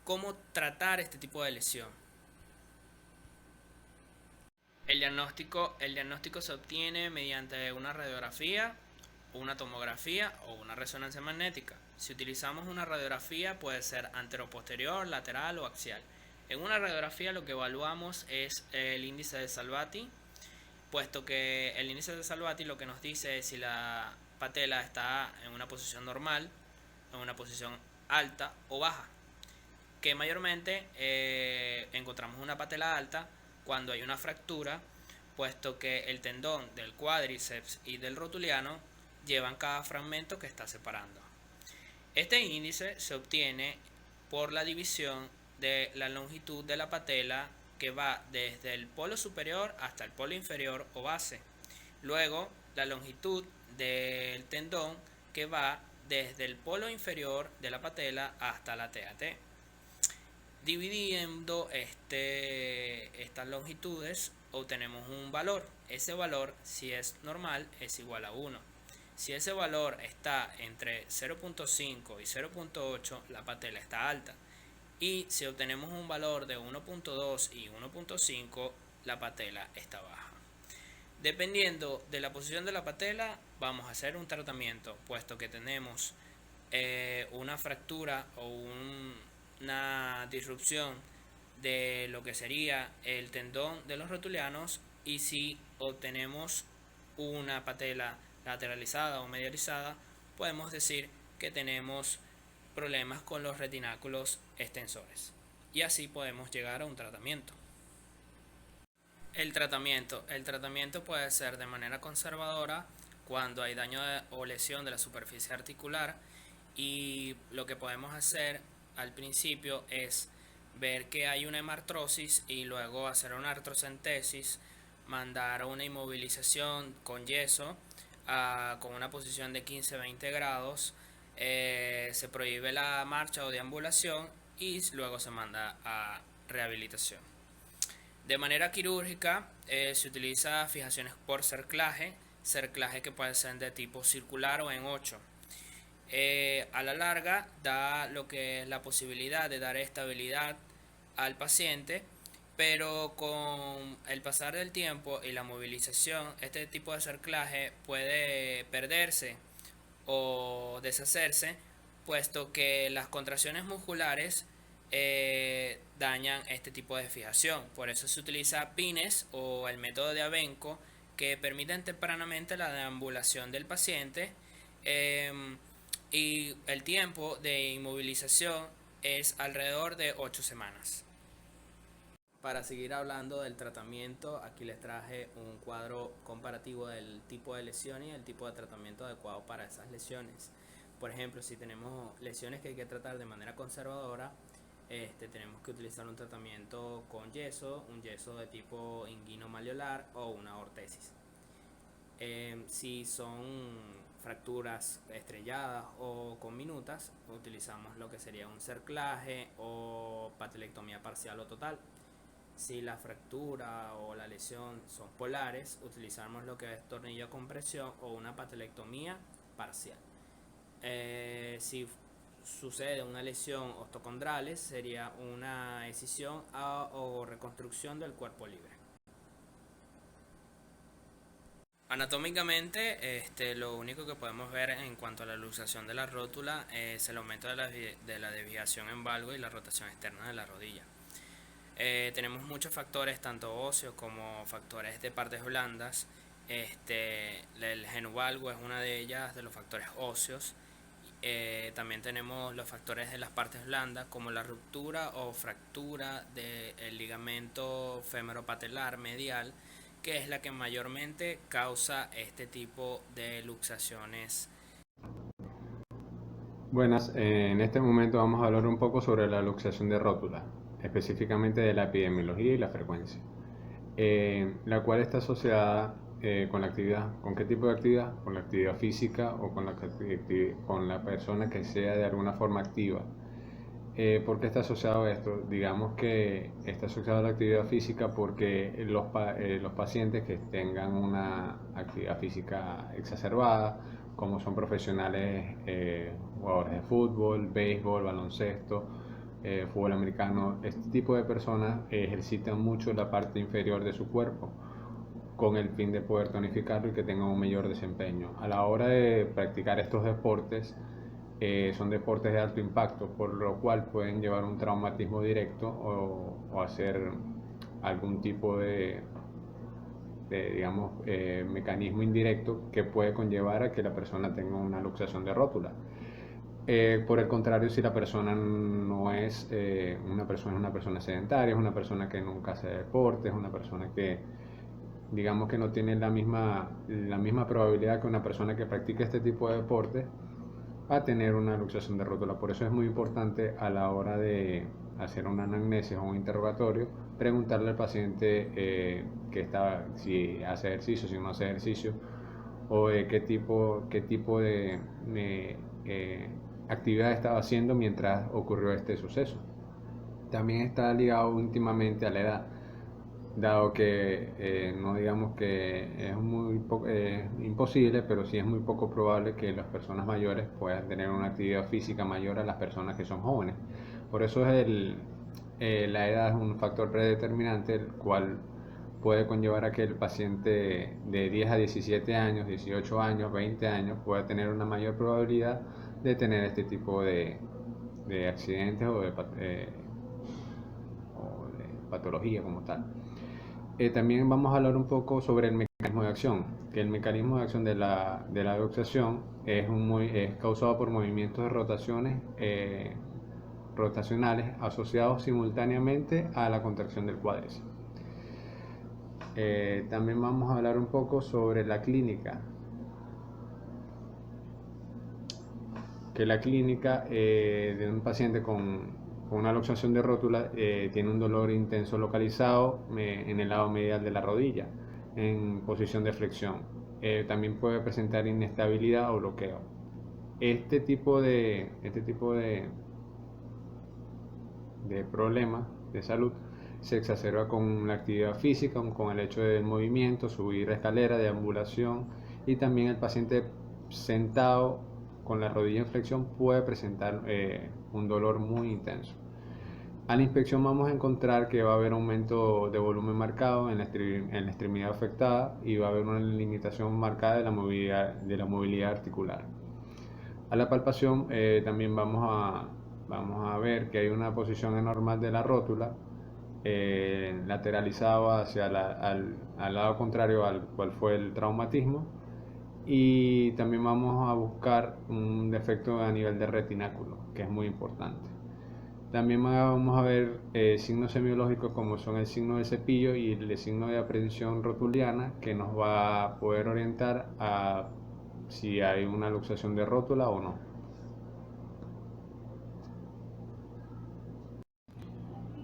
cómo tratar este tipo de lesión. El diagnóstico se obtiene mediante una radiografía, una tomografía o una resonancia magnética. Si utilizamos una radiografía puede ser anteroposterior, lateral o axial. En una radiografía lo que evaluamos es el índice de Salvati, puesto que el índice de Salvati lo que nos dice es si la patela está en una posición normal, en una posición alta o baja, que mayormente encontramos una patela alta cuando hay una fractura, puesto que el tendón del cuádriceps y del rotuliano llevan cada fragmento que está separando. Este índice se obtiene por la división de la longitud de la patela, que va desde el polo superior hasta el polo inferior o base. Luego, la longitud del tendón, que va desde el polo inferior de la patela hasta la TAT. Dividiendo estas longitudes obtenemos un valor. Ese valor, si es normal, es igual a 1. Si ese valor está entre 0.5 y 0.8, la patela está alta. Y si obtenemos un valor de 1.2 y 1.5, la patela está baja. Dependiendo de la posición de la patela, vamos a hacer un tratamiento, puesto que tenemos una fractura o una disrupción de lo que sería el tendón de los rotulianos, y si obtenemos una patela lateralizada o medializada, podemos decir que tenemos problemas con los retináculos extensores, y así podemos llegar a un tratamiento. El tratamiento puede ser de manera conservadora cuando hay daño o lesión de la superficie articular, y lo que podemos hacer al principio es ver que hay una hemartrosis y luego hacer una artrocentesis, mandar una inmovilización con yeso con una posición de 15-20 grados, se prohíbe la marcha o deambulación y luego se manda a rehabilitación. De manera quirúrgica se utiliza fijaciones por cerclaje que puede ser de tipo circular o en 8. A la larga da lo que es la posibilidad de dar estabilidad al paciente, pero con el pasar del tiempo y la movilización, este tipo de cerclaje puede perderse o deshacerse, puesto que las contracciones musculares dañan este tipo de fijación. Por eso se utiliza pines o el método de Abenco, que permiten tempranamente la deambulación del paciente, y el tiempo de inmovilización es alrededor de 8 semanas. Para seguir hablando del tratamiento, aquí les traje un cuadro comparativo del tipo de lesión y el tipo de tratamiento adecuado para esas lesiones. Por ejemplo, si tenemos lesiones que hay que tratar de manera conservadora, tenemos que utilizar un tratamiento con yeso, un yeso de tipo inguino-malleolar o una ortesis. Si son fracturas estrelladas o con minutas, utilizamos lo que sería un cerclaje o patelectomía parcial o total. Si la fractura o la lesión son polares, utilizamos lo que es tornillo a compresión o una patelectomía parcial. Si sucede una lesión osteocondrales, sería una escisión o reconstrucción del cuerpo libre. Anatómicamente, lo único que podemos ver en cuanto a la luxación de la rótula es el aumento de la desviación en valgo y la rotación externa de la rodilla. Tenemos muchos factores, tanto óseos como factores de partes blandas. El genovalgo es una de ellas, de los factores óseos. También tenemos los factores de las partes blandas, como la ruptura o fractura del ligamento femoropatelar medial, que es la que mayormente causa este tipo de luxaciones. Buenas, en este momento vamos a hablar un poco sobre la luxación de rótula, específicamente de la epidemiología y la frecuencia, la cual está asociada con la actividad. ¿Con qué tipo de actividad? Con la actividad física o con la persona que sea de alguna forma activa. ¿Por qué está asociado a esto? Digamos que está asociado a la actividad física porque los pacientes que tengan una actividad física exacerbada, como son profesionales, jugadores de fútbol, béisbol, baloncesto, fútbol americano, este tipo de personas ejercitan mucho la parte inferior de su cuerpo con el fin de poder tonificarlo y que tengan un mayor desempeño. A la hora de practicar estos deportes, son deportes de alto impacto, por lo cual pueden llevar un traumatismo directo o hacer algún tipo de digamos, mecanismo indirecto que puede conllevar a que la persona tenga una luxación de rótula. Por el contrario, si la persona no es una persona sedentaria, es una persona que nunca hace deporte, es una persona que, digamos, que no tiene la misma probabilidad que una persona que practica este tipo de deporte a tener una luxación de rótula. Por eso es muy importante a la hora de hacer una anamnesis o un interrogatorio, preguntarle al paciente si hace ejercicio, si no hace ejercicio, o qué tipo de actividad estaba haciendo mientras ocurrió este suceso. También está ligado íntimamente a la edad, dado que no digamos que es imposible, pero sí es muy poco probable que las personas mayores puedan tener una actividad física mayor a las personas que son jóvenes. Por eso la edad es un factor predeterminante, el cual puede conllevar a que el paciente de 10 a 17 años, 18 años, 20 años pueda tener una mayor probabilidad de tener este tipo de accidentes o de patología como tal. También vamos a hablar un poco sobre el mecanismo de acción, que el mecanismo de acción de la luxación es causado por movimientos de rotacionales asociados simultáneamente a la contracción del cuádriceps. También vamos a hablar un poco sobre la clínica. Que la clínica de un paciente con una luxación de rótula tiene un dolor intenso localizado en el lado medial de la rodilla, en posición de flexión. También puede presentar inestabilidad o bloqueo. Este tipo de problemas de salud se exacerba con la actividad física, con el hecho del movimiento, subir escalera, deambulación, y también el paciente sentado con la rodilla en flexión puede presentar un dolor muy intenso. A la inspección vamos a encontrar que va a haber aumento de volumen marcado en la extremidad afectada y va a haber una limitación marcada de la movilidad articular. A la palpación también vamos a ver que hay una posición anormal de la rótula, lateralizado hacia al lado contrario al cual fue el traumatismo, y también vamos a buscar un defecto a nivel de retináculo, que es muy importante. También vamos a ver signos semiológicos como son el signo de cepillo y el signo de aprensión rotuliana, que nos va a poder orientar a si hay una luxación de rótula o no.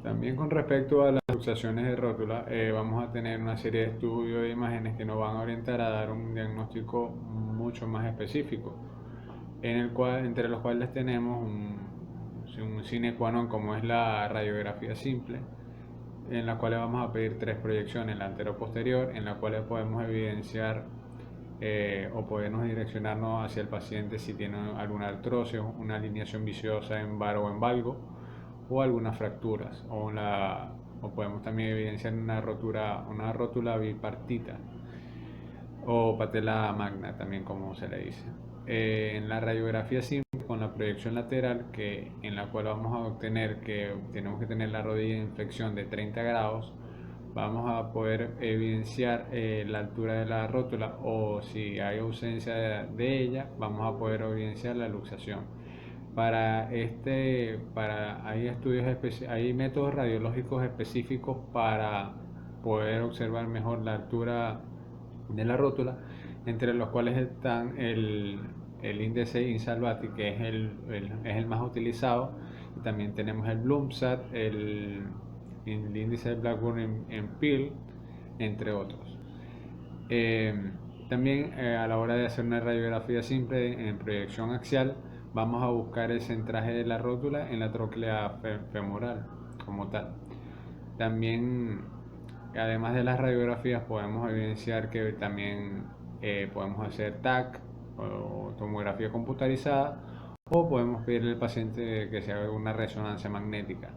También con respecto a las luxaciones de rótula, vamos a tener una serie de estudios de imágenes que nos van a orientar a dar un diagnóstico mucho más específico, entre los cuales tenemos un sine qua non, como es la radiografía simple, en la cual vamos a pedir 3 proyecciones, la antero-posterior, en la cual podemos evidenciar o podemos direccionarnos hacia el paciente si tiene alguna artrosis, una alineación viciosa en varo o en valgo, o algunas fracturas, o podemos también evidenciar una rótula bipartita o patela magna, también como se le dice. En la radiografía simple, con la proyección lateral, en la cual vamos a obtener que tenemos que tener la rodilla en flexión de 30 grados, vamos a poder evidenciar la altura de la rótula, o si hay ausencia de ella, vamos a poder evidenciar la luxación. Hay métodos radiológicos específicos para poder observar mejor la altura de la rótula, entre los cuales están el índice Insalvati, que es el más utilizado, y también tenemos el Blumsat, el índice de Blackburn en Peel, entre otros. También a la hora de hacer una radiografía simple en proyección axial, vamos a buscar el centraje de la rótula en la tróclea femoral como tal. También, además de las radiografías, podemos evidenciar que también podemos hacer TAC o tomografía computarizada, o podemos pedirle al paciente que se haga una resonancia magnética.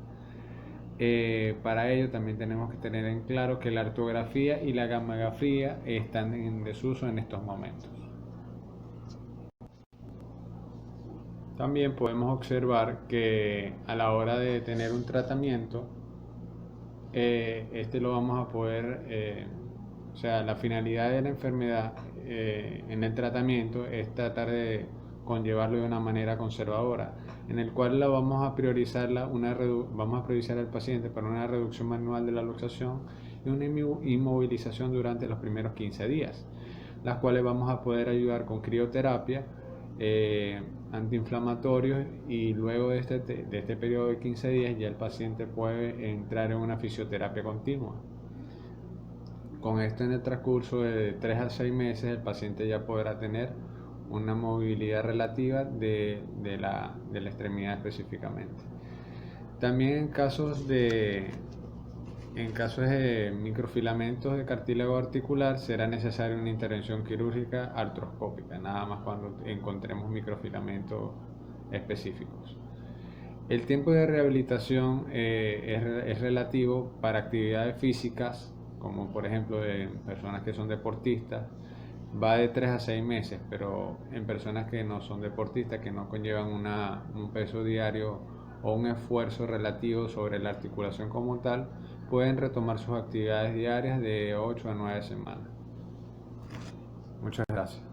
Para ello también tenemos que tener en claro que la artrografía y la gammagrafía están en desuso en estos momentos. También podemos observar que a la hora de tener un tratamiento, lo vamos a poder, la finalidad de la enfermedad en el tratamiento es tratar de conllevarlo de una manera conservadora, en el cual vamos a priorizar al paciente para una reducción manual de la luxación y una inmovilización durante los primeros 15 días, las cuales vamos a poder ayudar con crioterapia, antiinflamatorios, y luego de este periodo de 15 días ya el paciente puede entrar en una fisioterapia continua. Con esto, en el transcurso de 3 a 6 meses, el paciente ya podrá tener una movilidad relativa de la extremidad específicamente. También en casos de microfilamentos de cartílago articular será necesaria una intervención quirúrgica artroscópica, nada más cuando encontremos microfilamentos específicos. El tiempo de rehabilitación es relativo para actividades físicas, como por ejemplo de personas que son deportistas, va de 3 a 6 meses, pero en personas que no son deportistas, que no conllevan un peso diario o un esfuerzo relativo sobre la articulación como tal, pueden retomar sus actividades diarias de 8 a 9 semanas. Muchas gracias.